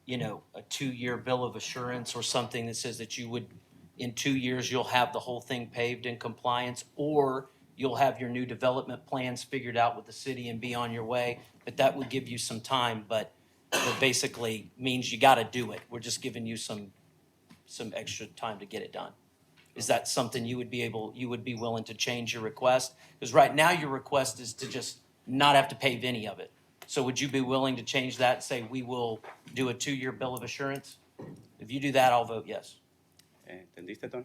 2-year bill of assurance or something that says that you would, in 2 years, you'll have the whole thing paved in compliance, or you'll have your new development plans figured out with the city and be on your way. But that would give you some time, but it basically means you gotta do it. We're just giving you some extra time to get it done. Is that something you would be willing to change your request? Because right now your request is to just not have to pave any of it. So would you be willing to change that and say, we will do a 2-year bill of assurance? If you do that, I'll vote yes. ¿Entendiste, Tony?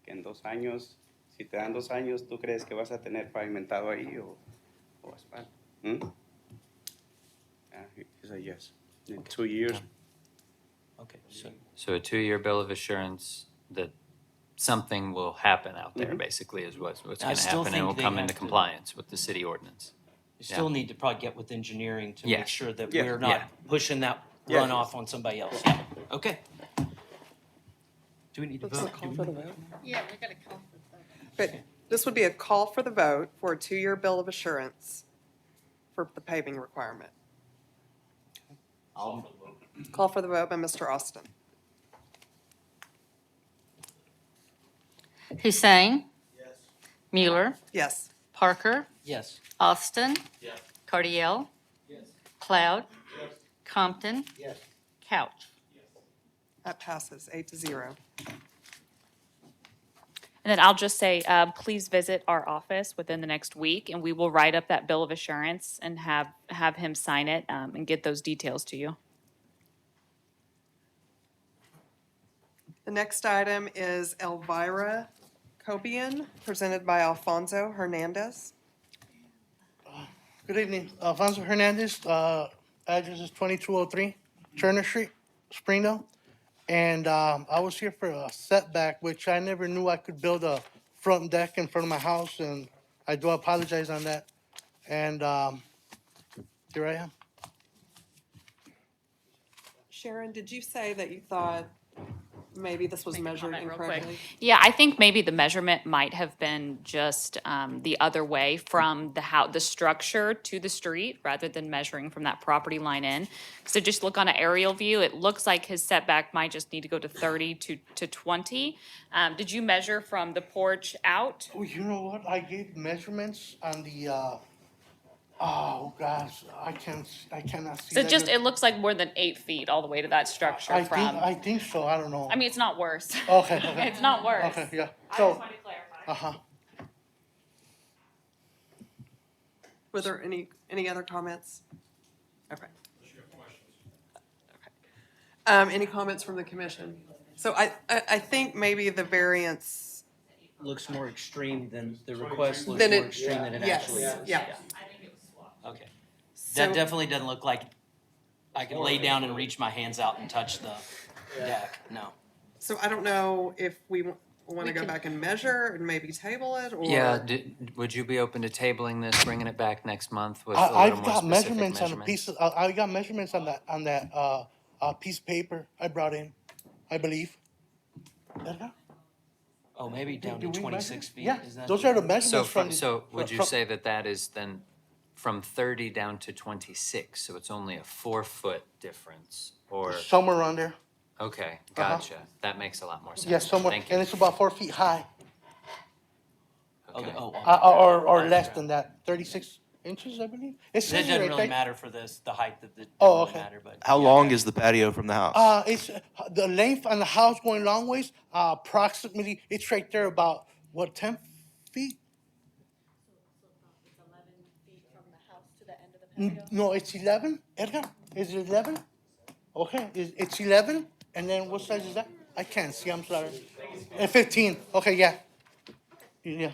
Que en 2 años, si te dan 2 años, ¿tú crees que vas a tener pavimentado ahí o asfalto? He said yes. In 2 years. Okay, So a 2-year bill of assurance that something will happen out there, basically, is what's going to happen, and it will come into compliance with the city ordinance. You still need to probably get with engineering to Yeah. make sure that Yeah. we're not pushing that Yeah. runoff on somebody else. Okay. Do we need to vote? Call for the vote. Yeah, we gotta call for that. But this would be a call for the vote for a 2-year bill of assurance for the paving requirement. Call for the vote by Mr. Austin. Hussein. Yes. Mueller. Yes. Parker. Yes. Austin. Yes. Cardiel. Yes. Cloud. Compton. Yes. Couch. That passes 8-0. And then I'll just say, please visit our office within the next week, and we will write up that bill of assurance and have him sign it, and get those details to you. The next item is Elvira Cobian, presented by Alfonso Hernandez. Good evening, Alfonso Hernandez, address is 2203 Turner Street, Springdale. And I was here for a setback, which I never knew I could build a front deck in front of my house, and I do apologize on that. And here I am. Sharon, did you say that you thought maybe this was Make a measured comment real quick. incorrectly? Yeah, I think maybe the measurement might have been just the other way from the structure to the street rather than measuring from that property line in. So just look on an aerial view, it looks like his setback might just need to go to 30 to 20. Did you measure from the porch out? Oh, you know what? I gave measurements on the, oh gosh, I cannot see So that. just, it looks like more than 8 feet all the way to that structure from. I think so, I don't know. I mean, it's not worse. Okay, okay. It's not worse. Okay, yeah. I So, just wanted to clarify. uh-huh. Were there any other comments? Okay. Any comments from the commission? So I think maybe the variance, Looks more extreme than, the request looks Than more it- extreme than it yes, actually is. yeah. Okay. So- That definitely doesn't look like I can lay down and reach my hands out and touch the deck, no. so I don't know if we want We to go can- back and measure and maybe table it, or? Yeah, would you be open to tabling this, bringing it back next month with a little more I've got specific measurements on a piece, I got measurements on that, piece of paper I brought in, I believe. Edgar? Oh, maybe down Do to we 26 measure? feet? Yeah, Is that those are the So, measurements from. so would you from- say that that is then from 30 down to 26? So it's only a 4-foot difference, or? Somewhere around there. Okay, Uh-huh. gotcha. That makes a lot more sense. Yeah, somewhere, Thank and you. it's about 4 feet high, Okay. or less than that, 36 inches, I believe. It It says doesn't right really there. matter for this, the height of the, Oh, doesn't okay. matter, but. How long is the patio from the house? It's, the length on the house going long ways, approximately, it's right there about, what, 10 feet? No, it's 11, Edgar, is it 11? Okay, it's 11, and then what size is that? I can't see, I'm sorry. 15, okay, yeah. Yeah,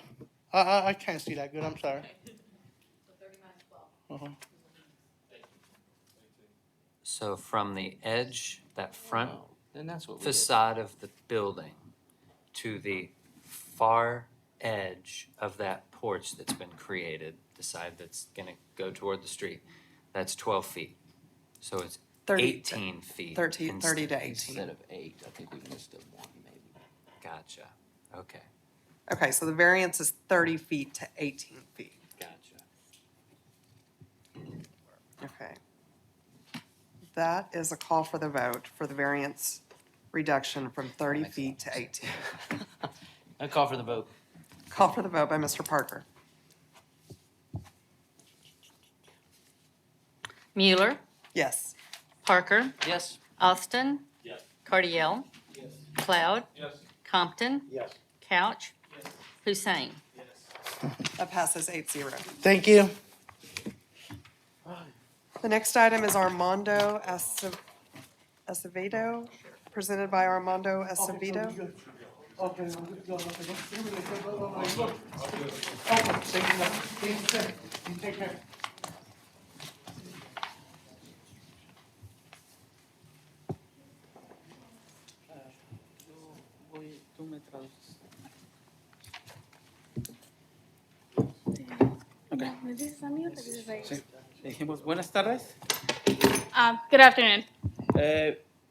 I can't see that good, I'm sorry. Uh-huh. So from the edge, that front Then that's what we did. facade of the building to the far edge of that porch that's been created, the side that's gonna go toward the street, that's 12 feet. So it's 30 18 feet. 30 instead- to 18. Instead of 8, I think we missed a 1 maybe. Gotcha, okay, Okay, so the variance is 30 feet to 18 feet. gotcha. Okay. That is a call for the vote for the variance reduction from 30 feet to 18. I call for the vote. Call for the vote by Mr. Parker. Mueller, Yes. Parker, Yes. Austin, Yes. Cardiel, Cloud, Yes. Compton, Yes. Couch, Hussein. That passes 8-0. Thank you. The next item is Armando Acevedo, presented by Armando Acevedo. Okay, you take care. Dijimos, buenas tardes. Good afternoon.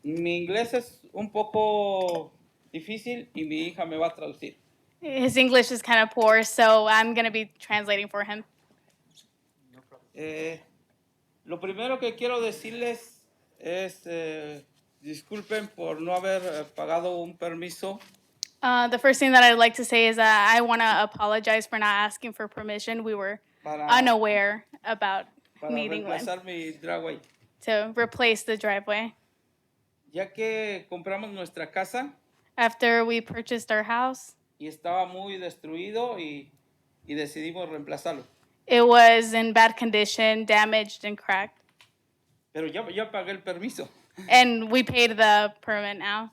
Mi inglés es un poco difícil y mi hija me va a traducir. His English is kind of poor, so I'm going to be translating for him. Lo primero que quiero decirles es, disculpen por no haber pagado un permiso. The first thing that I'd like to say is that I want to apologize for not asking for permission. We were Para- unaware about para needing one reemplazar mi driveway. to replace the driveway. Ya que compramos nuestra casa After we purchased our house, y estaba muy destruido y decidimos reemplazarlo. it was in bad condition, damaged and cracked. Pero ya pagué el permiso. And we paid the permit now.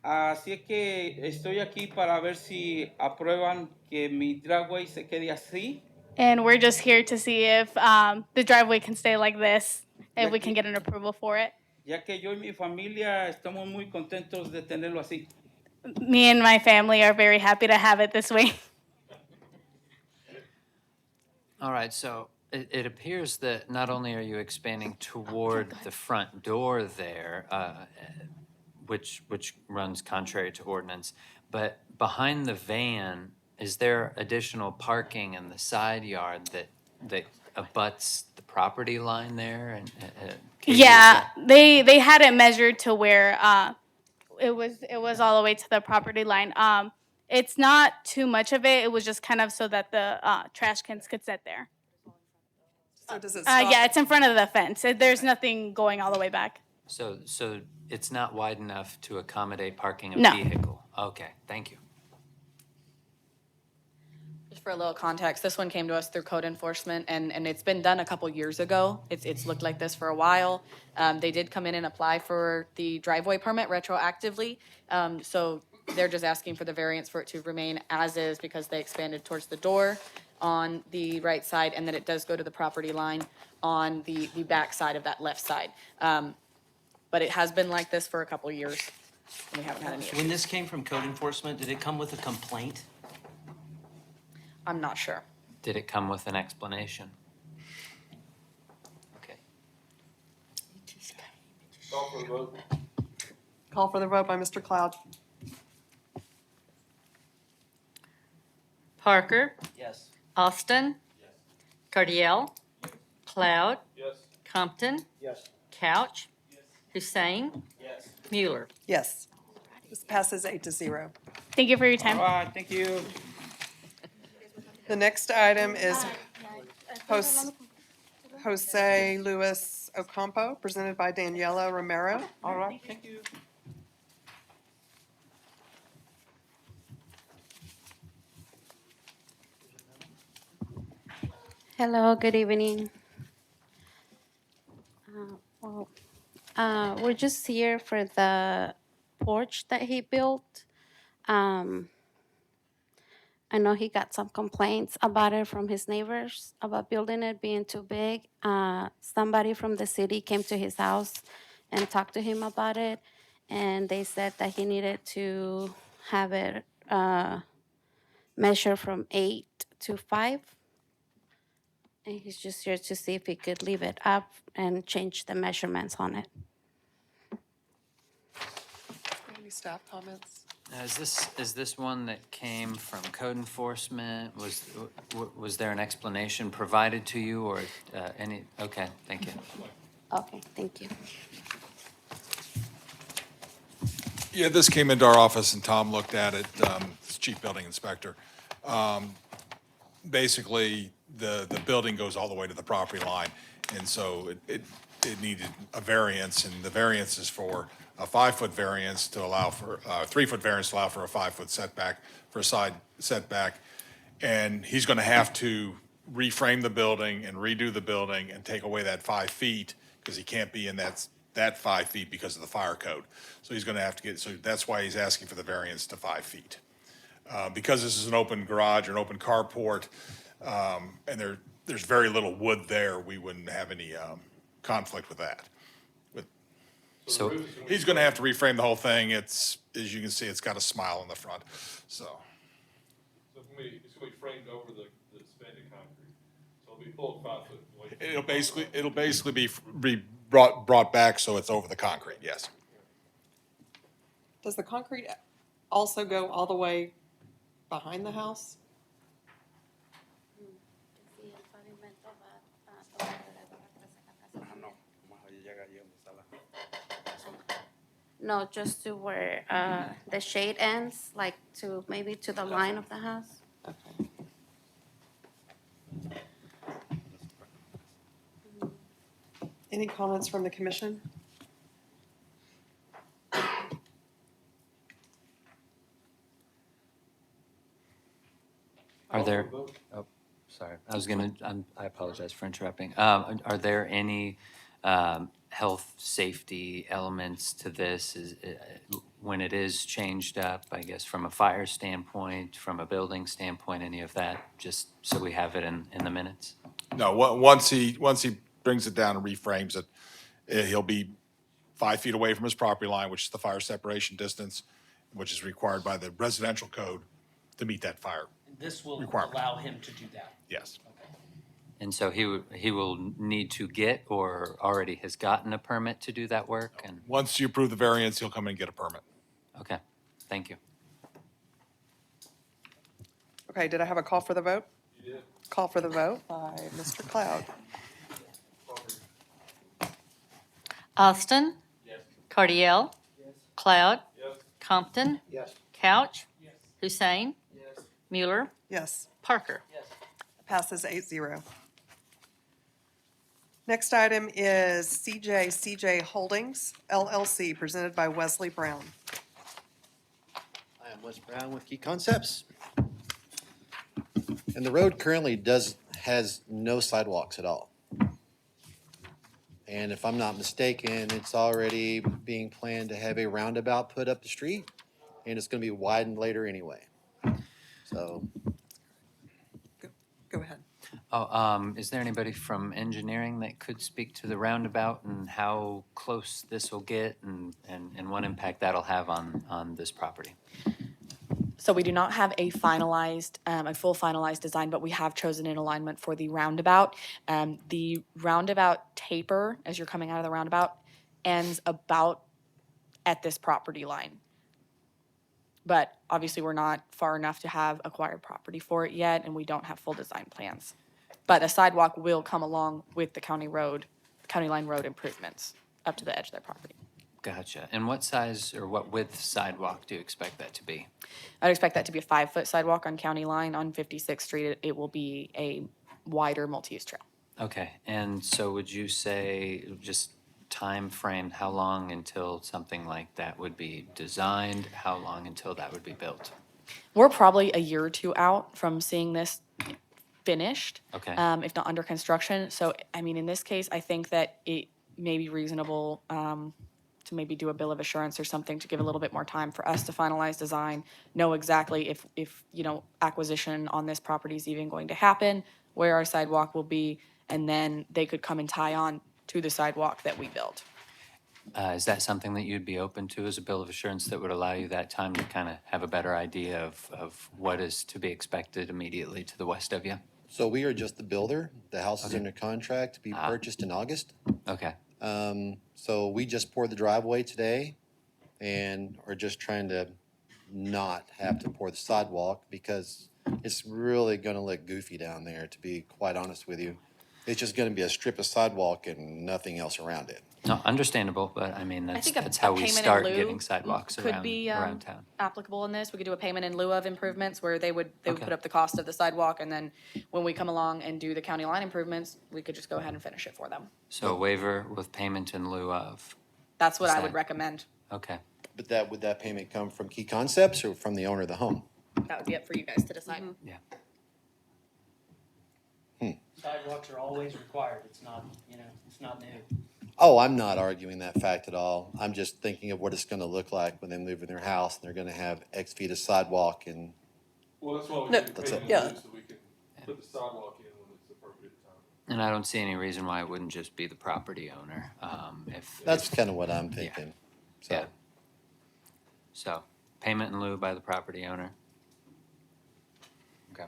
Así es que estoy aquí para ver si aprueban que mi driveway se quede así. And we're just here to see if the driveway can stay like this, if we can get an approval for it. Ya que yo y mi familia estamos muy contentos de tenerlo así. Me and my family are very happy to have it this way. All right, so It appears that not only are you expanding toward the front door there, which runs contrary to ordinance, but behind the van, is there additional parking in the side yard that abuts the property line there? And Katie, is Yeah, that- they had it measured to where it was all the way to the property line. It's not too much of it. It was just kind of so that the trash cans could sit there. So does it stop? Yeah, it's in front of the fence. There's nothing going all the way back. So it's not wide enough to accommodate parking a No. vehicle? Okay, thank you. Just for a little context, this one came to us through code enforcement, and it's been done a couple years ago. It's looked like this for a while. They did come in and apply for the driveway permit retroactively. So they're just asking for the variance for it to remain as is because they expanded towards the door on the right side, and then it does go to the property line on the back side of that left side. But it has been like this for a couple years, and we haven't had any issues. When this came from code enforcement, did it come with a complaint? I'm not sure. Did it come with an explanation? Okay. Call for the vote. Call for the vote by Mr. Cloud. Parker, Yes. Austin, Cardiel, Cloud, Yes. Compton, Yes. Couch, Hussein, Yes. Mueller. Yes. This passes 8-0. Thank you for your time. All right, thank you. The next item is Jose Luis Ocampo, presented by Daniela Romero. All right, thank you. Hello, good evening. We're just here for the porch that he built. I know he got some complaints about it from his neighbors about building it being too big. Somebody from the city came to his house and talked to him about it, and they said that he needed to have it measured from 8 to 5. And he's just here to see if he could leave it up and change the measurements on it. Any staff comments? Now, is this one that came from code enforcement? Was there an explanation provided to you or any? Okay, thank you. Okay, thank you. Yeah, this came into our office and Tom looked at it, it's Chief Building Inspector. Basically, the building goes all the way to the property line, and so it needed a variance, and the variance is for a 5-foot variance to allow for, 3-foot variance to allow for a 5-foot setback, for a side setback. And he's gonna have to reframe the building and redo the building and take away that 5 feet, because he can't be in that 5 feet because of the fire code. So he's gonna have to get, so that's why he's asking for the variance to 5 feet. Because this is an open garage or an open carport, and there's very little wood there, we wouldn't have any conflict with that. So He's gonna have to reframe the whole thing. It's, as you can see, it's got a smile on the front, so. So it's gonna be framed over the suspended concrete, so it'll be pulled 5 foot away. It'll basically be brought back so it's over the concrete, yes. Does the concrete also go all the way behind the house? No, just to where the shade ends, like to maybe to the line of the house. Okay. Any comments from the commission? Are there, oh, sorry, I apologize for interrupting. Are there any health, safety elements to this? When it is changed up, I guess, from a fire standpoint, from a building standpoint, any of that, just so we have it in the minutes? No, once he brings it down and reframes it, he'll be 5 feet away from his property line, which is the fire separation distance, which is required by the residential code to meet that fire. This will Requirement. allow him to do that. Yes. And so he will need to get or already has gotten a permit to do that work and, Once you approve the variance, he'll come in and get a permit. okay, thank you. Okay, did I have a call for the vote? You did. Call for the vote by Mr. Cloud. Austin. Yes. Cardiel. Yes. Cloud. Yes. Compton. Yes. Couch. Yes. Hussein. Yes. Mueller. Yes. Parker. Passes 8-0. Next item is CJ Holdings LLC, presented by Wesley Brown. I am Wes Brown with Key Concepts. And the road currently has no sidewalks at all. And if I'm not mistaken, it's already being planned to have a roundabout put up the street, and it's gonna be widened later anyway. So, Go ahead. Oh, is there anybody from engineering that could speak to the roundabout and how close this will get and what impact that'll have on this property? So we do not have a finalized, a full finalized design, but we have chosen an alignment for the roundabout. The roundabout taper, as you're coming out of the roundabout, ends about at this property line. But obviously, we're not far enough to have acquired property for it yet, and we don't have full design plans. But a sidewalk will come along with the county line road improvements up to the edge of their property. Gotcha. And what size or what width sidewalk do you expect that to be? I'd expect that to be a 5-foot sidewalk on County Line. On 56th Street, it will be a wider multi-use trail. Okay, and so would you say, just time frame, how long until something like that would be designed? How long until that would be built? We're probably a year or two out from seeing this finished. Okay. If not under construction. So, I mean, in this case, I think that it may be reasonable to maybe do a bill of assurance or something to give a little bit more time for us to finalize design, know exactly if acquisition on this property is even going to happen, where our sidewalk will be, and then they could come and tie on to the sidewalk that we built. Is that something that you'd be open to as a bill of assurance that would allow you that time to kind of have a better idea of what is to be expected immediately to the west of you? so we are just the builder. The house is under contract to be purchased in August. Okay. So we just poured the driveway today and are just trying to not have to pour the sidewalk because it's really gonna look goofy down there, to be quite honest with you. It's just gonna be a strip of sidewalk and nothing else around it. No, understandable, but I mean, I that's, think that's how we payment in start lieu getting sidewalks could be around town. applicable in this. We could do a payment in lieu of improvements where they would Okay. put up the cost of the sidewalk, and then when we come along and do the county line improvements, we could just go ahead and finish it for them. So a waiver with payment in lieu of, That's what Is I would that- recommend. okay. But would that payment come from Key Concepts or from the owner of the home? That would be up for you guys to decide. Yeah. Sidewalks are always required. It's not, it's not new. Oh, I'm not arguing that fact at all. I'm just thinking of what it's gonna look like when they move in their house and they're gonna have X feet of sidewalk and, Well, that's why we No, need to that's pay a- the yeah. dues so we can put the sidewalk in when it's the appropriate time. And I don't see any reason why it wouldn't just be the property owner, if. that's kind of what I'm thinking. Yeah. So, So, payment in lieu by the property owner. Okay.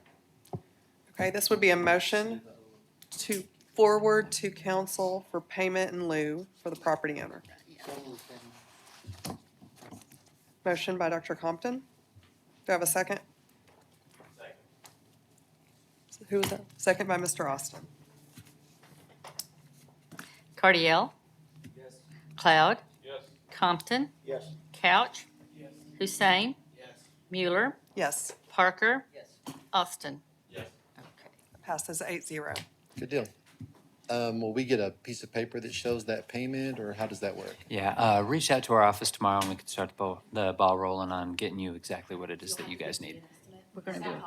Okay, this would be a motion to forward to council for payment in lieu for the property owner. Motion by Dr. Compton. Do I have a second? Second. Who was that? Second by Mr. Austin. Cardiel. Yes. Cloud. Yes. Compton. Yes. Couch. Yes. Hussein. Yes. Mueller. Yes, Parker. Austin. Yes. passes 8-0. good deal. Will we get a piece of paper that shows that payment, or how does that work? Yeah, reach out to our office tomorrow and we can start the ball rolling on getting you exactly what it is that you guys need. We're gonna do it.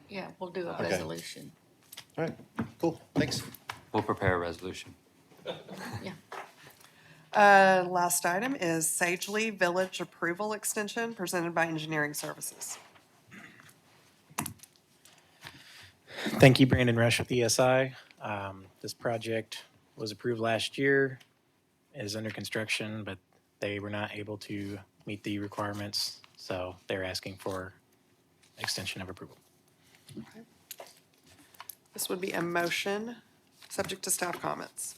Yeah, we'll do a Okay. resolution. All right, cool, thanks. We'll prepare a resolution. Last item is Sagely Village Approval Extension presented by Engineering Services. Thank you, Brandon Rush with ESI. This project was approved last year, is under construction, but they were not able to meet the requirements, so they're asking for extension of approval. This would be a motion, subject to staff comments.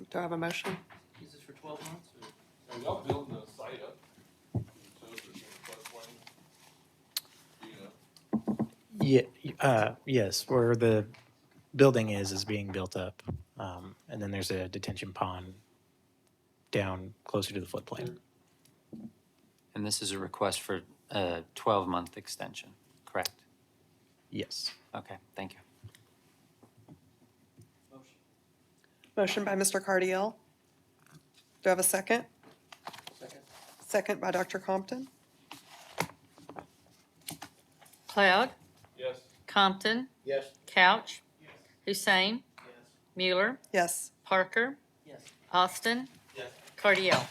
Do I have a motion? Is this for 12 months? Are y'all building a site up? Yes, where the building is being built up. And then there's a detention pond down closer to the floodplain. And this is a request for a 12-month extension, correct? Yes. Okay, thank you. Motion by Mr. Cardiel. Do I have a second? Second. Second by Dr. Compton. Cloud? Yes. Compton? Yes. Couch? Hussein? Mueller? Yes. Parker? Yes. Austin? Yes. Cardiel?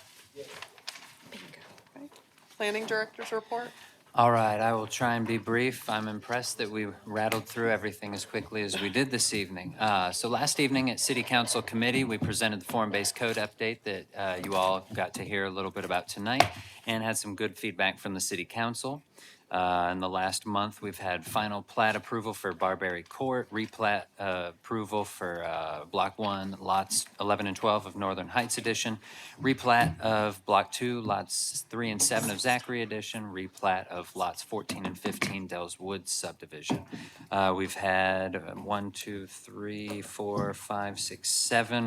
Planning Director's report. All right, I will try and be brief. I'm impressed that we rattled through everything as quickly as we did this evening. So last evening at City Council Committee, we presented the form-based code update that you all got to hear a little bit about tonight and had some good feedback from the City Council. In the last month, we've had final plat approval for Barberry Court, replat approval for Block 1, lots 11 and 12 of Northern Heights Edition, replat of Block 2, lots 3 and 7 of Zachary Edition, replat of lots 14 and 15 Dells Woods subdivision. We've had 7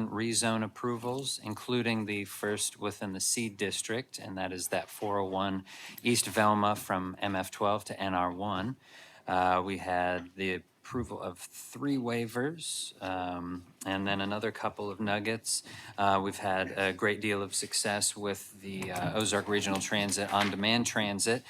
rezone approvals, including the first within the C district, and that is that 401 East Velma from MF12 to NR1. We had the approval of 3 waivers, and then another couple of nuggets. We've had a great deal of success with the Ozark Regional Transit on-demand transit,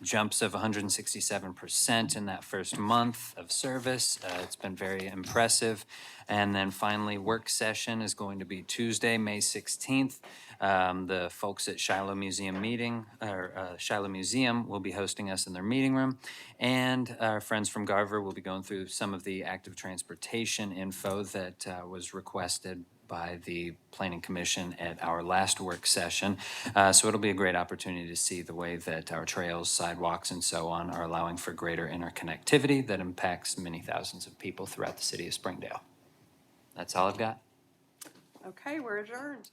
jumps of 167% in that first month of service. It's been very impressive. And then finally, work session is going to be Tuesday, May 16th. The folks at Shiloh Museum Shiloh Museum will be hosting us in their meeting room. And our friends from Garver will be going through some of the active transportation info that was requested by the Planning Commission at our last work session. So it'll be a great opportunity to see the way that our trails, sidewalks, and so on are allowing for greater interconnectivity that impacts many thousands of people throughout the city of Springdale. That's all I've got. Okay, we're adjourned.